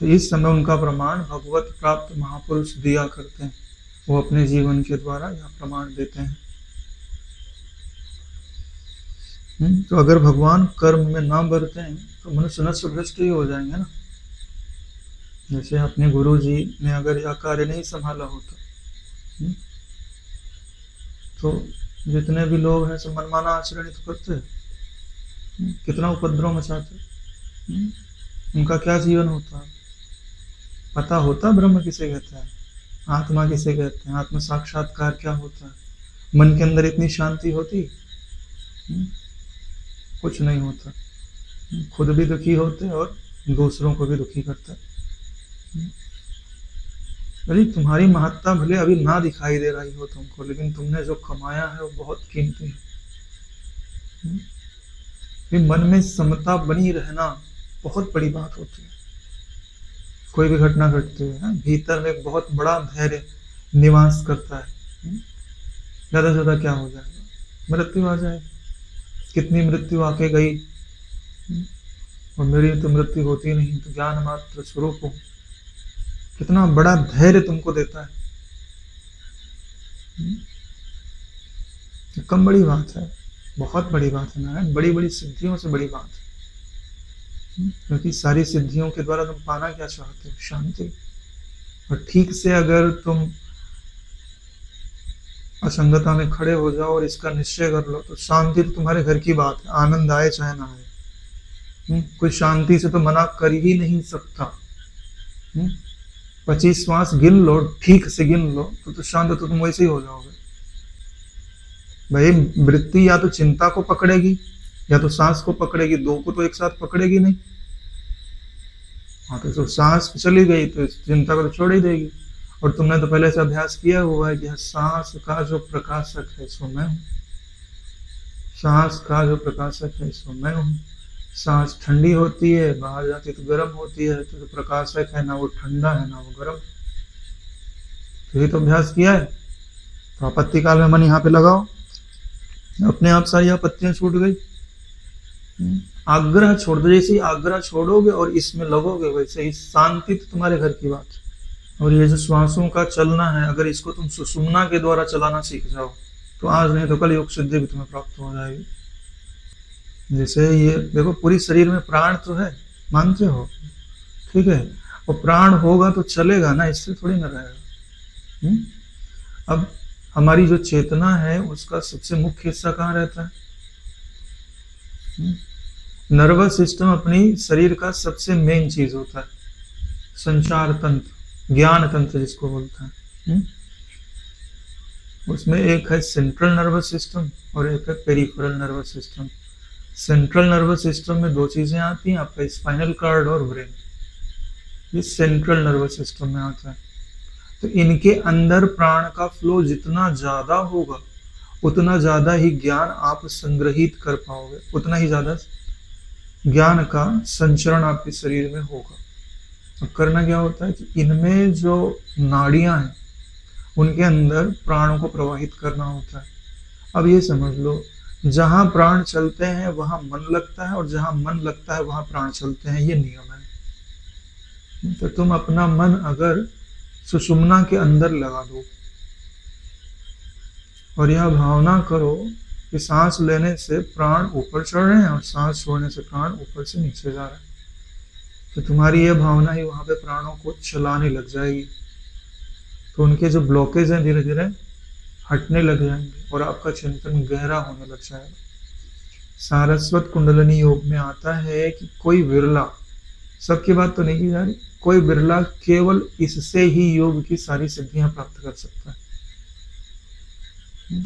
A: तो इस समय उनका प्रमाण भगवत प्राप्त महापुरुष दिया करते हैं, वो अपने जीवन के द्वारा यह प्रमाण देते हैं। तो अगर भगवान कर्म में ना बरते हैं तो मनुष्य नष्ट भ्रष्ट ही हो जाएंगे ना। जैसे अपने गुरु जी ने अगर यह कार्य नहीं संभाला होता तो जितने भी लोग हैं सब मनमाना आचरण तो करते, कितना उपद्रव मचाते, उनका क्या जीवन होता। पता होता ब्रह्म किसे कहता है, आत्मा किसे कहते हैं, आत्म साक्षात्कार क्या होता है, मन के अंदर इतनी शांति होती, कुछ नहीं होता। खुद भी दुखी होते और दूसरों को भी दुखी करता। अरे तुम्हारी महत्ता भले अभी ना दिखाई दे रही हो तुमको, लेकिन तुमने जो कमाया है वो बहुत कीमती है। कि मन में समता बनी रहना बहुत बड़ी बात होती है। कोई भी घटना घटती है, भीतर में एक बहुत बड़ा धैर्य निवास करता है। ज्यादा से ज्यादा क्या हो जाएगा, मृत्यु आ जाएगी। कितनी मृत्यु आके गई, और मेरी तो मृत्यु होती नहीं, तो ज्ञान मात्र स्वरूप हो। कितना बड़ा धैर्य तुमको देता है। कम बड़ी बात है, बहुत बड़ी बात है नारायण, बड़ी बड़ी सिद्धियों से बड़ी बात है। क्योंकि सारी सिद्धियों के द्वारा तुम पाना क्या चाहते हो, शांति। और ठीक से अगर तुम असंगता में खड़े हो जाओ और इसका निश्चय कर लो, तो शांति तो तुम्हारे घर की बात है, आनंद आए चाहे ना आए। कोई शांति से तो मना कर ही नहीं सकता। 25 श्वास गिन लो, ठीक से गिन लो, तो शांत तो तुम वैसे ही हो जाओगे। भाई वृत्ति या तो चिंता को पकड़ेगी या तो सांस को पकड़ेगी, दो को तो एक साथ पकड़ेगी नहीं। हाँ, तो जब सांस चली गई तो चिंता को तो छोड़ ही देगी। और तुमने तो पहले से अभ्यास किया हुआ है कि सांस का जो प्रकाशक है सो मैं हूं। सांस का जो प्रकाशक है सो मैं हूं। सांस ठंडी होती है, बाहर जाती तो गर्म होती है, तो जो प्रकाशक है ना वो ठंडा है ना वो गर्म। तो ये तो अभ्यास किया है। तो आपत्ति काल में मन यहाँ पे लगाओ, अपने आप सारी आपत्तियां छूट गई। आग्रह छोड़ दो, जैसे ही आग्रह छोड़ोगे और इसमें लगोगे वैसे ही शांति तो तुम्हारे घर की बात है। और ये जो श्वासों का चलना है, अगर इसको तुम सुषुम्ना के द्वारा चलाना सीख जाओ तो आज नहीं तो कल योग सिद्धि भी तुम्हें प्राप्त हो जाएगी। जैसे ये देखो, पूरी शरीर में प्राण तो है, मानते हो, ठीक है, और प्राण होगा तो चलेगा ना, इससे थोड़ी ना रहेगा। अब हमारी जो चेतना है उसका सबसे मुख्य हिस्सा कहाँ रहता है? नर्वस सिस्टम अपनी शरीर का सबसे मेन चीज होता है, संचार तंत्र, ज्ञान तंत्र जिसको बोलते हैं। उसमें एक है सेंट्रल नर्वस सिस्टम और एक है peripheral nervous system. Central nervous system में दो चीजें आती हैं, आपका स्पाइनल कार्ड और ब्रेन। ये सेंट्रल नर्वस सिस्टम में आता है। तो इनके अंदर प्राण का फ्लो जितना ज्यादा होगा उतना ज्यादा ही ज्ञान आप संग्रहित कर पाओगे, उतना ही ज्यादा ज्ञान का संचरण आपके शरीर में होगा। अब करना क्या होता है कि इनमें जो नाड़ियां हैं उनके अंदर प्राणों को प्रवाहित करना होता है। अब ये समझ लो, जहां प्राण चलते हैं वहां मन लगता है और जहां मन लगता है वहां प्राण चलते हैं, ये नियम है। तो तुम अपना मन अगर सुषुम्ना के अंदर लगा दो और यह भावना करो कि सांस लेने से प्राण ऊपर चढ़ रहे हैं और सांस छोड़ने से प्राण ऊपर से नीचे जा रहे हैं, तो तुम्हारी यह भावना ही वहां पे प्राणों को चलाने लग जाएगी। तो उनके जो ब्लॉकेज हैं धीरे धीरे हटने लग जाएंगे और आपका चिंतन गहरा होने लग जाएगा। सारस्वत कुंडलिनी योग में आता है कि कोई विरला, सबकी बात तो नहीं की जा रही, कोई बिरला केवल इससे ही योग की सारी सिद्धियां प्राप्त कर सकता है।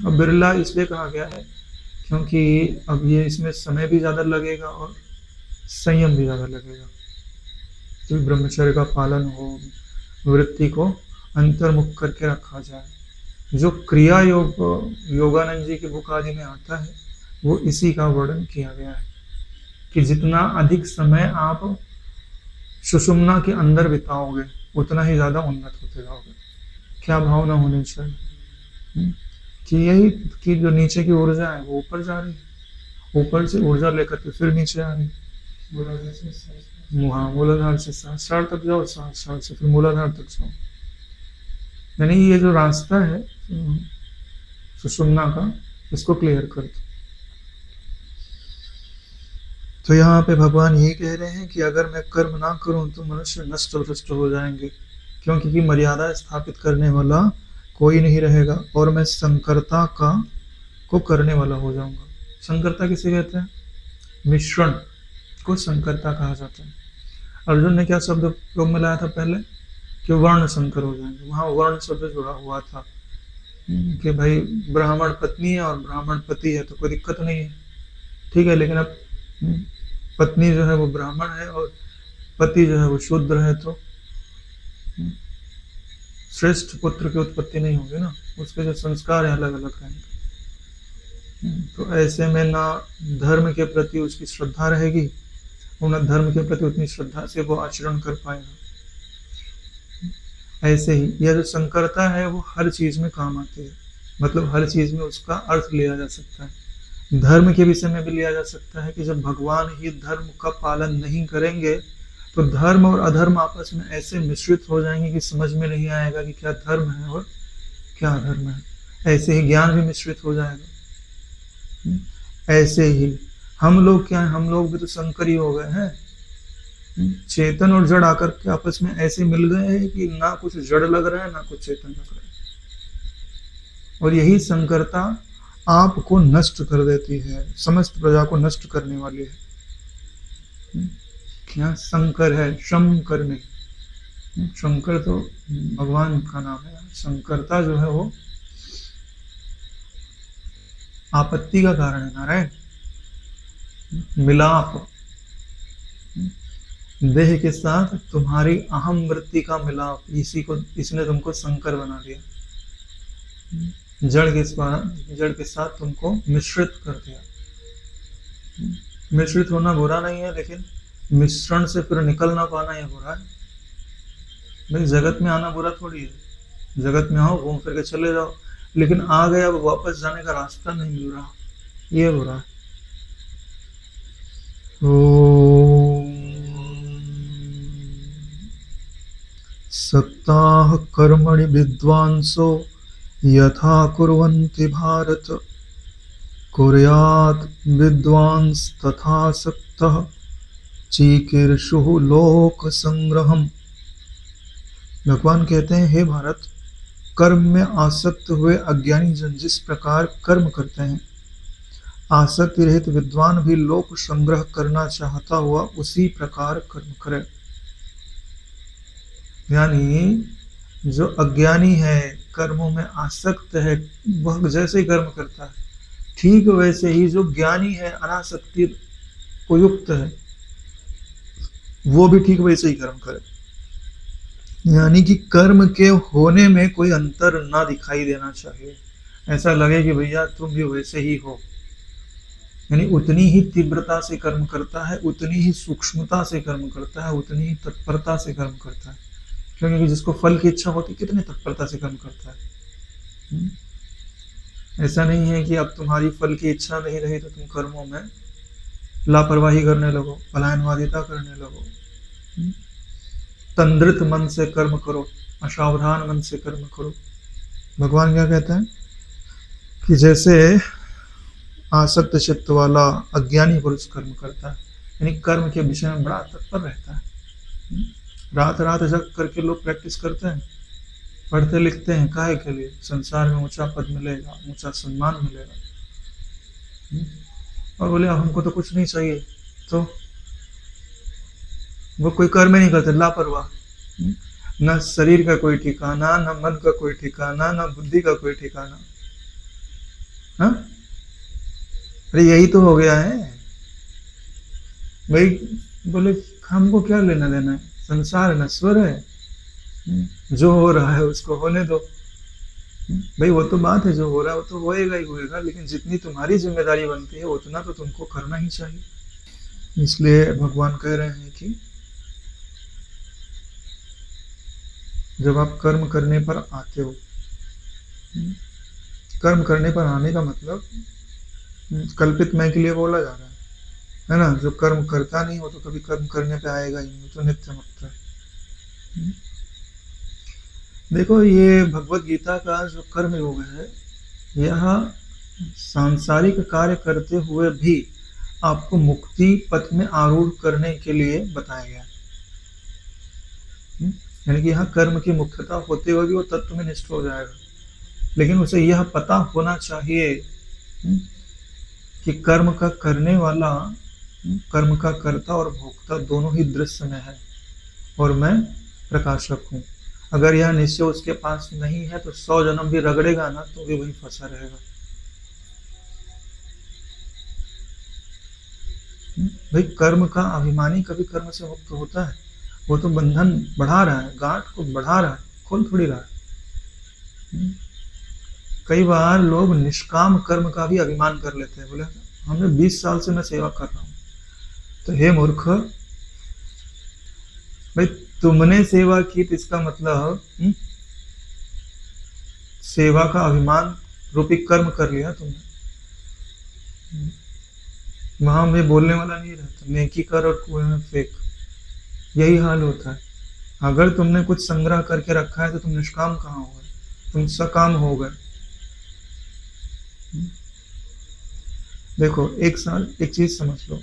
A: अब बिरला इसलिए कहा गया है क्योंकि अब ये इसमें समय भी ज्यादा लगेगा और संयम भी ज्यादा लगेगा। तो ब्रह्मचर्य का पालन हो, वृत्ति को अंतर्मुख करके रखा जाए। जो क्रिया योग योगानंद जी की बुक आदि में आता है वो इसी का वर्णन किया गया है कि जितना अधिक समय आप सुषुम्ना के अंदर बिताओगे उतना ही ज्यादा उन्नत होते जाओगे। क्या भावना होनी चाहिए कि यही कि जो नीचे की ऊर्जा है वो ऊपर जा रही है, ऊपर से ऊर्जा लेकर के फिर नीचे आ रही है। मूलाधार से सहस्रार तक जाओ, सहस्रार से फिर मूलाधार तक जाओ। यानी ये जो रास्ता है सुषुम्ना का, इसको क्लियर कर दो। तो यहाँ पे भगवान ये कह रहे हैं कि अगर मैं कर्म ना करूं तो मनुष्य नष्ट भ्रष्ट हो जाएंगे, क्योंकि मर्यादा स्थापित करने वाला कोई नहीं रहेगा और मैं संकरता को करने वाला हो जाऊंगा। संकरता किसे कहते हैं? मिश्रण को संकरता कहा जाता है। अर्जुन ने क्या शब्द प्रयोग में लाया था पहले कि वर्ण संकर हो जाएंगे, वहां वर्ण शब्द जुड़ा हुआ था कि भाई ब्राह्मण पत्नी है और ब्राह्मण पति है तो कोई दिक्कत नहीं है, ठीक है, लेकिन अब पत्नी जो है वो ब्राह्मण है और पति जो है वो शूद्र है तो श्रेष्ठ पुत्र की उत्पत्ति नहीं होगी ना, उसके जो संस्कार है अलग अलग रहेंगे। तो ऐसे में ना धर्म के प्रति उसकी श्रद्धा रहेगी और ना धर्म के प्रति उतनी श्रद्धा से वो आचरण कर पाएगा। ऐसे ही यह जो संकरता है वो हर चीज में काम आती है, मतलब हर चीज में उसका अर्थ लिया जा सकता है। धर्म के विषय में भी लिया जा सकता है कि जब भगवान ही धर्म का पालन नहीं करेंगे तो धर्म और अधर्म आपस में ऐसे मिश्रित हो जाएंगे कि समझ में नहीं आएगा कि क्या धर्म है और क्या अधर्म है। ऐसे ही ज्ञान भी मिश्रित हो जाएगा। ऐसे ही हम लोग क्या है, हम लोग भी तो संकर ही हो गए हैं। चेतन और जड़ आकर के आपस में ऐसे मिल गए हैं कि ना कुछ जड़ लग रहा है ना कुछ चेतन लग रहा है। और यही संकरता आपको नष्ट कर देती है, समस्त प्रजा को नष्ट करने वाली है। यहाँ शंकर है, शंकर नहीं, शंकर तो भगवान का नाम है। संकरता जो है वो आपत्ति का कारण है नारायण। मिलाप, देह के साथ तुम्हारी अहम वृत्ति का मिलाप, इसी को इसने तुमको संकर बना दिया। जड़ के साथ तुमको मिश्रित कर दिया। मिश्रित होना बुरा नहीं है, लेकिन मिश्रण से फिर निकल ना पाना यह बुरा है। भाई जगत में आना बुरा थोड़ी है, जगत में आओ घूम फिर के चले जाओ, लेकिन आ गए अब वापस जाने का रास्ता नहीं मिल रहा, ये बुरा है। सक्ताः कर्मणि विद्वांसो यथा कुर्वन्ति भारत, कुर्यात् विद्वांस तथा सक्तः चिकीर्षुः लोक संग्रहम्। भगवान कहते हैं, हे भारत, कर्म में आसक्त हुए अज्ञानी जन जिस प्रकार कर्म करते हैं, आसक्ति रहित विद्वान भी लोक संग्रह करना चाहता हुआ उसी प्रकार कर्म करे। यानी जो अज्ञानी है, कर्मों में आसक्त है, वह जैसे ही कर्म करता है ठीक वैसे ही जो ज्ञानी है, अनासक्ति को युक्त है, वो भी ठीक वैसे ही कर्म करे। यानी कि कर्म के होने में कोई अंतर ना दिखाई देना चाहिए, ऐसा लगे कि भैया तुम भी वैसे ही हो। यानी उतनी ही तीव्रता से कर्म करता है, उतनी ही सूक्ष्मता से कर्म करता है, उतनी ही तत्परता से कर्म करता है। क्योंकि जिसको फल की इच्छा होती कितनी तत्परता से कर्म करता है। ऐसा नहीं है कि अब तुम्हारी फल की इच्छा नहीं रही तो तुम कर्मों में लापरवाही करने लगो, पलायनवादिता करने लगो। तंद्रित मन से कर्म करो, असावधान मन से कर्म करो। भगवान क्या कहते हैं कि जैसे आसक्त चित्त वाला अज्ञानी पुरुष कर्म करता है, यानी कर्म के विषय में बड़ा तत्पर रहता है। रात रात जग करके लोग प्रैक्टिस करते हैं, पढ़ते लिखते हैं, काहे के लिए? संसार में ऊंचा पद मिलेगा, ऊंचा सम्मान मिलेगा। और बोले हमको तो कुछ नहीं चाहिए, तो वो कोई कर्म ही नहीं करते, लापरवाह। न शरीर का कोई ठिकाना, न मन का कोई ठिकाना, न बुद्धि का कोई ठिकाना। हाँ, अरे यही तो हो गया है भाई। बोले हमको क्या लेना देना है, संसार नश्वर है, जो हो रहा है उसको होने दो। भाई वो तो बात है, जो हो रहा है वो तो होएगा ही होएगा, लेकिन जितनी तुम्हारी जिम्मेदारी बनती है उतना तो तुमको करना ही चाहिए। इसलिए भगवान कह रहे हैं कि जब आप कर्म करने पर आते हो, कर्म करने पर आने का मतलब कल्पित मैं के लिए बोला जा रहा है ना। जो कर्म करता नहीं हो तो कभी कर्म करने पे आएगा ही नहीं, तो नित्य मुक्त है। देखो ये भगवत गीता का जो कर्म योग है, यह सांसारिक कार्य करते हुए भी आपको मुक्ति पथ में आरूढ़ करने के लिए बताया गया। यानी कि यहाँ कर्म की मुख्यता होते हुए भी वो तत्व में निष्ठ हो जाएगा, लेकिन उसे यह पता होना चाहिए कि कर्म का करने वाला, कर्म का कर्ता और भोक्ता दोनों ही दृश्य में है और मैं प्रकाशक हूँ। अगर यह निश्चय उसके पास नहीं है तो 100 जन्म भी रगड़ेगा ना तो भी वही फंसा रहेगा। भाई कर्म का अभिमानी कभी कर्म से मुक्त होता है? वो तो बंधन बढ़ा रहा है, गांठ को बढ़ा रहा है, खोल थोड़ी रहा है। कई बार लोग निष्काम कर्म का भी अभिमान कर लेते हैं, बोले हमने 20 साल से मैं सेवा कर रहा हूं। तो हे मूर्ख, भाई तुमने सेवा की तो इसका मतलब सेवा का अभिमान रूपी कर्म कर लिया तुमने। वहां में बोलने वाला नहीं रहता, नेकी कर और कुएं में फेंक, यही हाल होता है। अगर तुमने कुछ संग्रह करके रखा है तो तुम निष्काम कहाँ हो गए, तुम सकाम हो गए। देखो एक चीज समझ लो,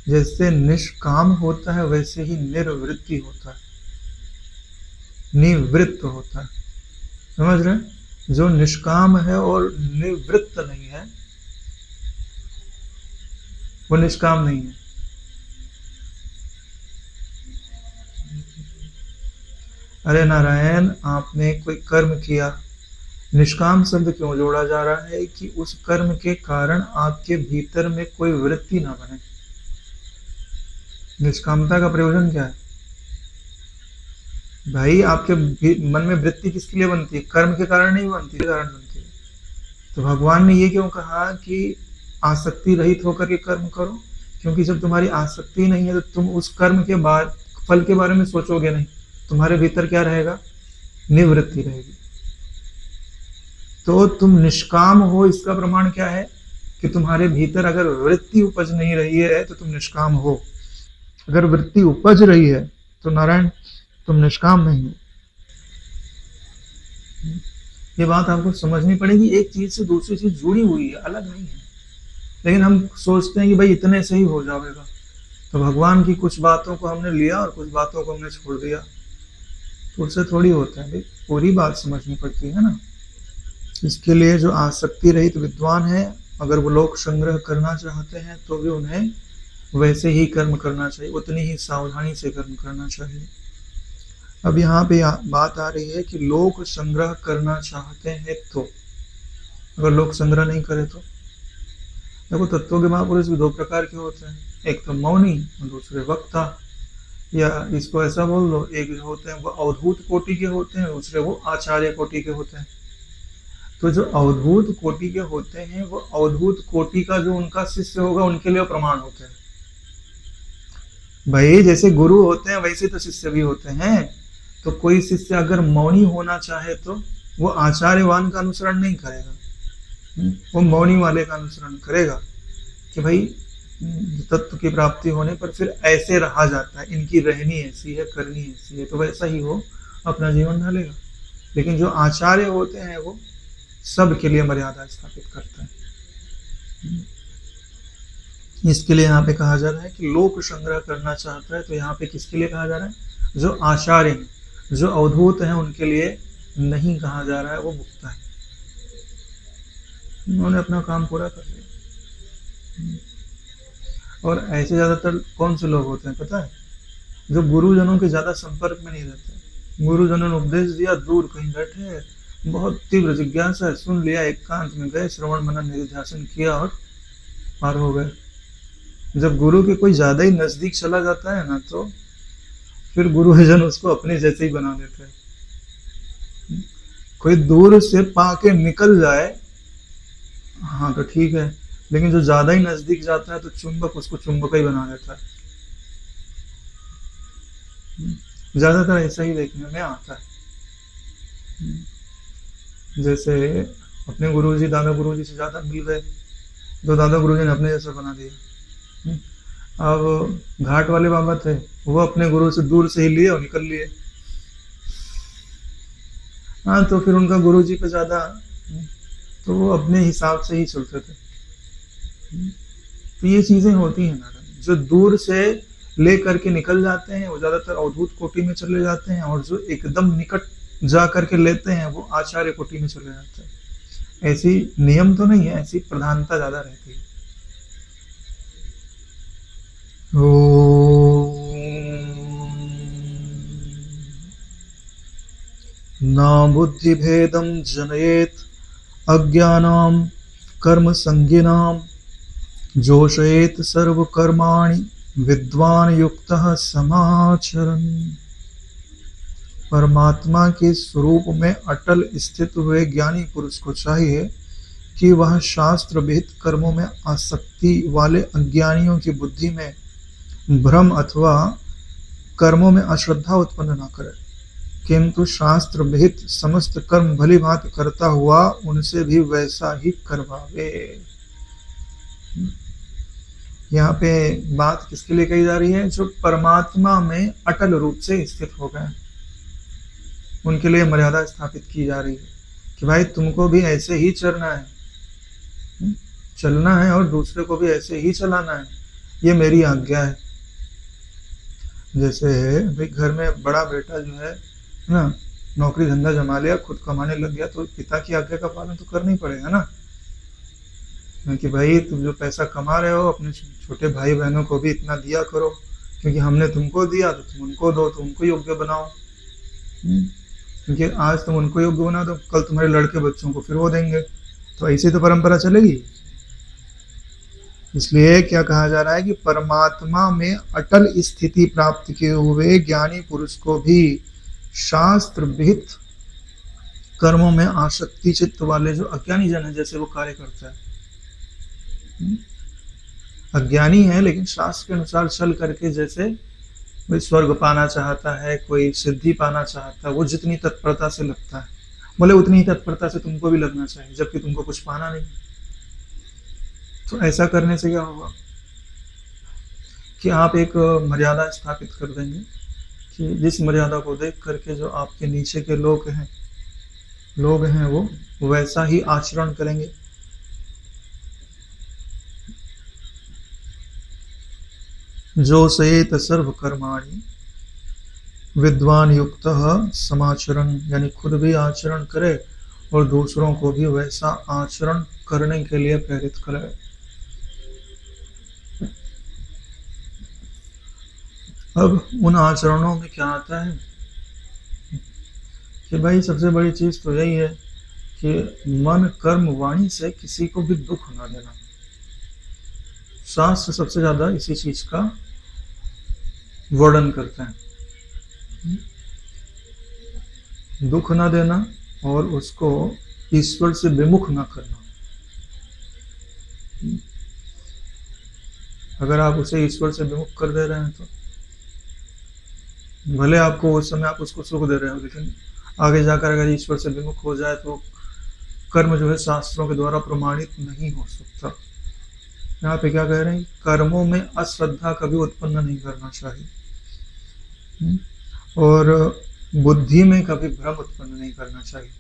A: जैसे निष्काम होता है वैसे ही निर्वृत्ति होता है, निवृत्त होता है। समझ रहे? जो निष्काम है और निवृत्त नहीं है वो निष्काम नहीं है। अरे नारायण, आपने कोई कर्म किया, निष्काम शब्द क्यों जोड़ा जा रहा है कि उस कर्म के कारण आपके भीतर में कोई वृत्ति ना बने। निष्कामता का प्रयोजन क्या है भाई? आपके मन में वृत्ति किसके लिए बनती है? कर्म के कारण नहीं बनती, कारण बनती है। तो भगवान ने ये क्यों कहा कि आसक्ति रहित होकर के कर्म करो? क्योंकि जब तुम्हारी आसक्ति नहीं है तो तुम उस कर्म के बाद फल के बारे में सोचोगे नहीं, तुम्हारे भीतर क्या रहेगा? निवृत्ति रहेगी। तो तुम निष्काम हो, इसका प्रमाण क्या है कि तुम्हारे भीतर अगर वृत्ति उपज नहीं रही है तो तुम निष्काम हो। अगर वृत्ति उपज रही है तो नारायण तुम निष्काम नहीं हो। ये बात आपको समझनी पड़ेगी। एक चीज से दूसरी चीज जुड़ी हुई है, अलग नहीं है। लेकिन हम सोचते हैं कि भाई इतने से ही हो जाएगा। तो भगवान की कुछ बातों को हमने लिया और कुछ बातों को हमने छोड़ दिया, तो उससे थोड़ी होता है भाई। पूरी बात समझनी पड़ती है ना। इसके लिए जो आसक्ति रहित विद्वान है, अगर वो लोग संग्रह करना चाहते हैं तो भी उन्हें वैसे ही कर्म करना चाहिए, उतनी ही सावधानी से कर्म करना चाहिए। अब यहाँ पे बात आ रही है कि लोग संग्रह करना चाहते हैं तो, अगर लोग संग्रह नहीं करे तो। देखो, तत्व के महापुरुष भी दो प्रकार के होते हैं, एक तो मौनी और दूसरे वक्ता, या इसको ऐसा बोल दो, एक जो होते हैं वो अवधूत कोटि के होते हैं, दूसरे वो आचार्य कोटि के होते हैं। तो जो अवधूत कोटि के होते हैं वो अवधूत कोटि का जो उनका शिष्य होगा उनके लिए प्रमाण होते हैं। भाई जैसे गुरु होते हैं वैसे तो शिष्य भी होते हैं। तो कोई शिष्य अगर मौनी होना चाहे तो वो आचार्यवान का अनुसरण नहीं करेगा, वो मौनी वाले का अनुसरण करेगा कि भाई तत्व की प्राप्ति होने पर फिर ऐसे रहा जाता है, इनकी रहनी ऐसी है, करनी ऐसी है, तो वैसा ही वो अपना जीवन ढालेगा। लेकिन जो आचार्य होते हैं वो सबके लिए मर्यादा स्थापित करते हैं। इसके लिए यहाँ पे कहा जा रहा है कि लोक संग्रह करना चाहता है, तो यहाँ पे किसके लिए कहा जा रहा है? जो आचार्य हैं, जो अवधूत हैं, उनके लिए नहीं कहा जा रहा है, वो मुक्ता है, उन्होंने अपना काम पूरा कर लिया। और ऐसे ज्यादातर कौन से लोग होते हैं पता है? जो गुरुजनों के ज्यादा संपर्क में नहीं रहते। गुरुजनों ने उपदेश दिया, दूर कहीं बैठे, बहुत तीव्र जिज्ञासा है, सुन लिया, एकांत में गए, श्रवण मनन निधिध्यासन किया और पार हो गए। जब गुरु के कोई ज्यादा ही नजदीक चला जाता है ना, तो फिर गुरुजन उसको अपने जैसे ही बना देते हैं। कोई दूर से पाके निकल जाए हाँ तो ठीक है, लेकिन जो ज्यादा ही नजदीक जाता है तो चुंबक उसको चुंबक ही बना देता है। ज्यादातर ऐसा ही देखने में आता है। जैसे अपने गुरुजी दादा गुरुजी से ज्यादा मिल गए तो दादा गुरुजी ने अपने जैसा बना दिया। अब घाट वाले बाबा थे, वो अपने गुरु से दूर से ही लिए और निकल लिए। हाँ, तो फिर उनका गुरुजी पे ज्यादा, तो वो अपने हिसाब से ही चलते थे। तो ये चीजें होती हैं ना, जो दूर से ले करके निकल जाते हैं वो ज्यादातर अवधूत कोटि में चले जाते हैं, और जो एकदम निकट जा करके लेते हैं वो आचार्य कोटि में चले जाते हैं। ऐसी नियम तो नहीं है, ऐसी प्रधानता ज्यादा रहती है। न बुद्धि भेदम जनयेत अज्ञानाम कर्म संज्ञानाम जोषयेत सर्व कर्माणि विद्वान युक्तः समाचरन्। परमात्मा के स्वरूप में अटल स्थित हुए ज्ञानी पुरुष को चाहिए कि वह शास्त्र विहित कर्मों में आसक्ति वाले अज्ञानियों की बुद्धि में भ्रम अथवा कर्मों में अश्रद्धा उत्पन्न न करे, किंतु शास्त्र विहित समस्त कर्म भली भांति करता हुआ उनसे भी वैसा ही करवावे। यहाँ पे बात किसके लिए कही जा रही है? जो परमात्मा में अटल रूप से स्थित हो गए, उनके लिए मर्यादा स्थापित की जा रही है कि भाई तुमको भी ऐसे ही चलना है, चलना है और दूसरे को भी ऐसे ही चलाना है, ये मेरी आज्ञा है। जैसे भाई घर में बड़ा बेटा जो है ना, नौकरी धंधा जमा लिया, खुद कमाने लग गया, तो पिता की आज्ञा का पालन तो करना ही पड़ेगा ना, कि भाई तुम जो पैसा कमा रहे हो अपने छोटे भाई बहनों को भी इतना दिया करो, क्योंकि हमने तुमको दिया तो तुम उनको दो, तो उनको योग्य बनाओ। क्योंकि आज तुम उनको योग्य बना दो, कल तुम्हारे लड़के बच्चों को फिर वो देंगे, तो ऐसे तो परंपरा चलेगी। इसलिए क्या कहा जा रहा है कि परमात्मा में अटल स्थिति प्राप्त किए हुए ज्ञानी पुरुष को भी शास्त्र विहित कर्मों में आसक्ति चित्त वाले जो अज्ञानी जन है, जैसे वो कार्य करता है, अज्ञानी है लेकिन शास्त्र के अनुसार चल करके, जैसे कोई स्वर्ग पाना चाहता है, कोई सिद्धि पाना चाहता है, वो जितनी तत्परता से लगता है, बोले उतनी ही तत्परता से तुमको भी लगना चाहिए, जबकि तुमको कुछ पाना नहीं। तो ऐसा करने से क्या होगा कि आप एक मर्यादा स्थापित कर देंगे कि जिस मर्यादा को देख करके जो आपके नीचे के लोग हैं वो वैसा ही आचरण करेंगे। जो सयेत सर्व कर्माणि विद्वान युक्त समाचरण, यानी खुद भी आचरण करे और दूसरों को भी वैसा आचरण करने के लिए प्रेरित करे। अब उन आचरणों में क्या आता है कि भाई सबसे बड़ी चीज तो यही है कि मन कर्म वाणी से किसी को भी दुख ना देना। शास्त्र सबसे ज्यादा इसी चीज का वर्णन करते हैं, दुख ना देना और उसको ईश्वर से विमुख ना करना। अगर आप उसे ईश्वर से विमुख कर दे रहे हैं तो भले आपको उस समय आप उसको सुख दे रहे हो, लेकिन आगे जाकर अगर ईश्वर से विमुख हो जाए तो कर्म जो है शास्त्रों के द्वारा प्रमाणित नहीं हो सकता। यहाँ पे क्या कह रहे हैं? कर्मों में अश्रद्धा कभी उत्पन्न नहीं करना चाहिए और बुद्धि में कभी भ्रम उत्पन्न नहीं करना चाहिए।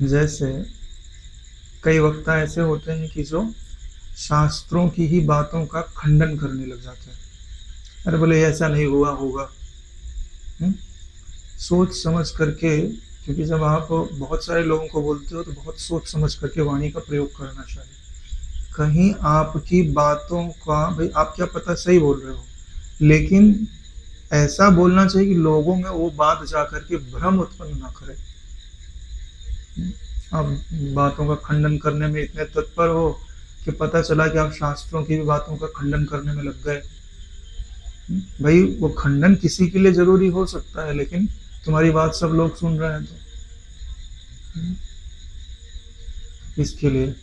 A: जैसे कई वक्ता ऐसे होते हैं कि जो शास्त्रों की ही बातों का खंडन करने लग जाते हैं। अरे बोले ऐसा नहीं हुआ होगा, सोच समझ करके, क्योंकि जब आप बहुत सारे लोगों को बोलते हो तो बहुत सोच समझ करके वाणी का प्रयोग करना चाहिए। कहीं आपकी बातों का, भाई आप क्या पता सही बोल रहे हो, लेकिन ऐसा बोलना चाहिए कि लोगों में वो बात जाकर के भ्रम उत्पन्न ना करे। आप बातों का खंडन करने में इतने तत्पर हो कि पता चला कि आप शास्त्रों की भी बातों का खंडन करने में लग गए। भाई वो खंडन किसी के लिए जरूरी हो सकता है, लेकिन तुम्हारी बात सब लोग सुन रहे हैं तो इसके लिए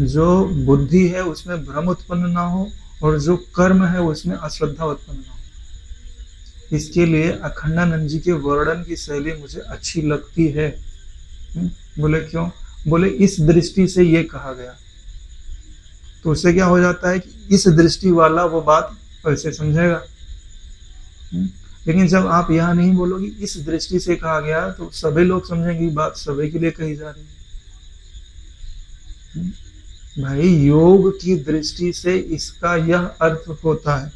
A: जो बुद्धि है उसमें भ्रम उत्पन्न ना हो और जो कर्म है उसमें अश्रद्धा उत्पन्न ना हो। इसके लिए अखंडानंद जी के वर्णन की शैली मुझे अच्छी लगती है। बोले क्यों? बोले इस दृष्टि से ये कहा गया, तो उससे क्या हो जाता है कि इस दृष्टि वाला वो बात वैसे समझेगा। लेकिन जब आप यहाँ नहीं बोलोगे इस दृष्टि से कहा गया, तो सभी लोग समझेंगे बात सभी के लिए कही जा रही है। भाई योग की दृष्टि से इसका यह अर्थ होता है,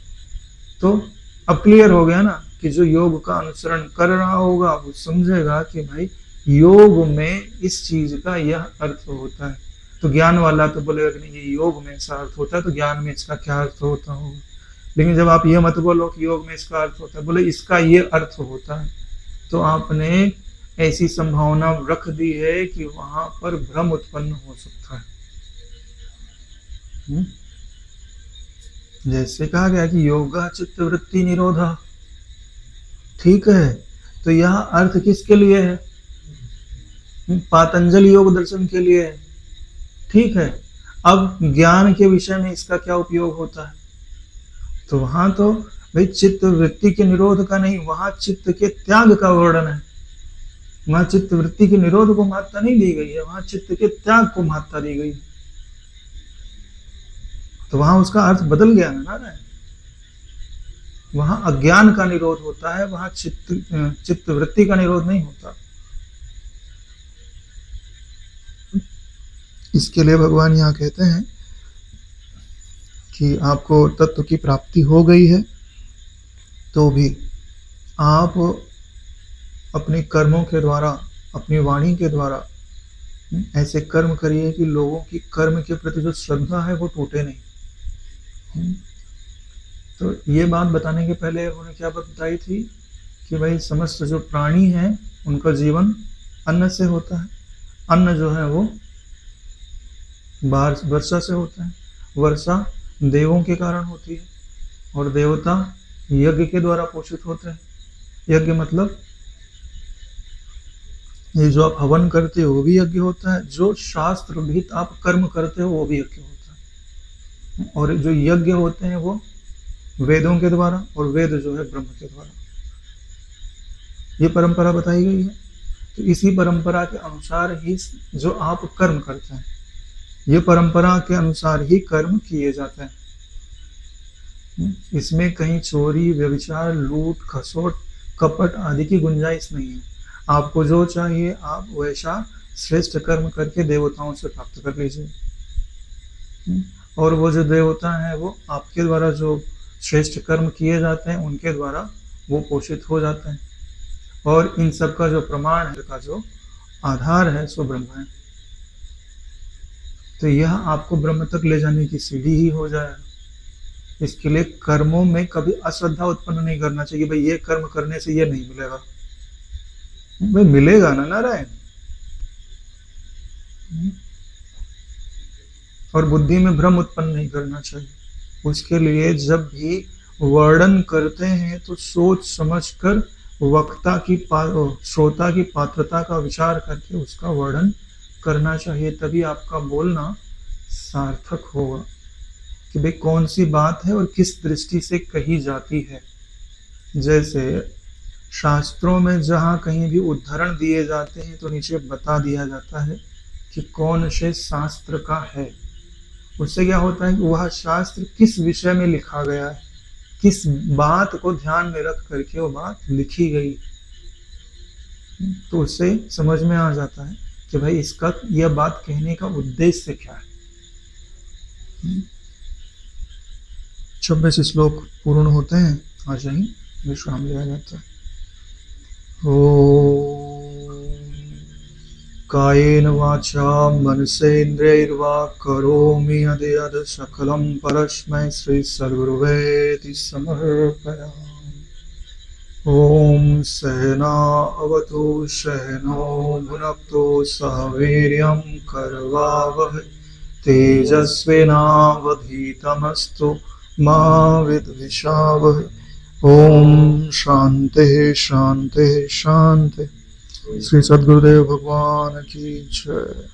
A: तो अब क्लियर हो गया ना कि जो योग का अनुसरण कर रहा होगा वो समझेगा कि भाई योग में इस चीज का यह अर्थ होता है। तो ज्ञान वाला तो बोलेगा कि नहीं ये योग में ऐसा अर्थ होता है, तो ज्ञान में इसका क्या अर्थ होता होगा। लेकिन जब आप ये मत बोलो कि योग में इसका अर्थ होता है, बोले इसका ये अर्थ होता है, तो आपने ऐसी संभावना रख दी है कि वहां पर भ्रम उत्पन्न हो सकता है। जैसे कहा गया कि योगा चित्त वृत्ति निरोधा, ठीक है, तो यह अर्थ किसके लिए है? पातंजलि योग दर्शन के लिए है। ठीक है, अब ज्ञान के विषय में इसका क्या उपयोग होता है? तो वहां तो भाई चित्त वृत्ति के निरोध का नहीं, वहां चित्त के त्याग का वर्णन है। वहां चित्त वृत्ति के निरोध को महत्ता नहीं दी गई है, वहां चित्त के त्याग को महत्ता दी गई है। तो वहां उसका अर्थ बदल गया ना नारायण। वहां अज्ञान का निरोध होता है, वहां चित्त वृत्ति का निरोध नहीं होता। इसके लिए भगवान यहाँ कहते हैं कि आपको तत्व की प्राप्ति हो गई है तो भी आप अपने कर्मों के द्वारा, अपनी वाणी के द्वारा ऐसे कर्म करिए कि लोगों की कर्म के प्रति जो श्रद्धा है वो टूटे नहीं। तो ये बात बताने के पहले उन्होंने क्या बताई थी कि भाई समस्त जो प्राणी हैं उनका जीवन अन्न से होता है। अन्न जो है वो वर्षा से होता है, वर्षा देवों के कारण होती है और देवता यज्ञ के द्वारा पोषित होते हैं। यज्ञ मतलब ये जो आप हवन करते हो वो भी यज्ञ होता है, जो शास्त्र विहित आप कर्म करते हो वो भी यज्ञ होता है। और जो यज्ञ होते हैं वो वेदों के द्वारा, और वेद जो है ब्रह्म के द्वारा, ये परंपरा बताई गई है। तो इसी परंपरा के अनुसार ही जो आप कर्म करते हैं, ये परंपरा के अनुसार ही कर्म किए जाते हैं। इसमें कहीं चोरी, व्यभिचार, लूट, खसोट, कपट आदि की गुंजाइश नहीं है। आपको जो चाहिए आप वैसा श्रेष्ठ कर्म करके देवताओं से प्राप्त कर लीजिए। और वो जो देवता है वो आपके द्वारा जो श्रेष्ठ कर्म किए जाते हैं उनके द्वारा वो पोषित हो जाते हैं। और इन सब का जो प्रमाण है, का जो आधार है सो ब्रह्म है। तो यह आपको ब्रह्म तक ले जाने की सीढ़ी ही हो जाएगा। इसके लिए कर्मों में कभी अश्रद्धा उत्पन्न नहीं करना चाहिए, भाई ये कर्म करने से ये नहीं मिलेगा। भाई मिलेगा ना नारायण। और बुद्धि में भ्रम उत्पन्न नहीं करना चाहिए। उसके लिए जब भी वर्णन करते हैं तो सोच समझकर वक्ता की श्रोता की पात्रता का विचार करके उसका वर्णन करना चाहिए, तभी आपका बोलना सार्थक होगा कि भाई कौन सी बात है और किस दृष्टि से कही जाती है। जैसे शास्त्रों में जहाँ कहीं भी उदाहरण दिए जाते हैं तो नीचे बता दिया जाता है कि कौन से शास्त्र का है। उससे क्या होता है कि वह शास्त्र किस विषय में लिखा गया है, किस बात को ध्यान में रख करके वो बात लिखी गई, तो उससे समझ में आ जाता है कि भाई इसका यह बात कहने का उद्देश्य क्या है। 26 श्लोक पूर्ण होते हैं, आज यहीं विश्राम लिया जाता है। कायेन वाचा मनसेन्द्रियैर्वा करोमि यद्यत् सकलं परस्मै श्री सद्गुरुवेति समर्पयामि। ओम सहना अवतु सहनो भुनक्तु सह वीर्यं करवावहै तेजस्विनावधीतमस्तु मा विद्विषावहै। ओम शांति शांति शांति। श्री सद्गुरुदेव भगवान की जय।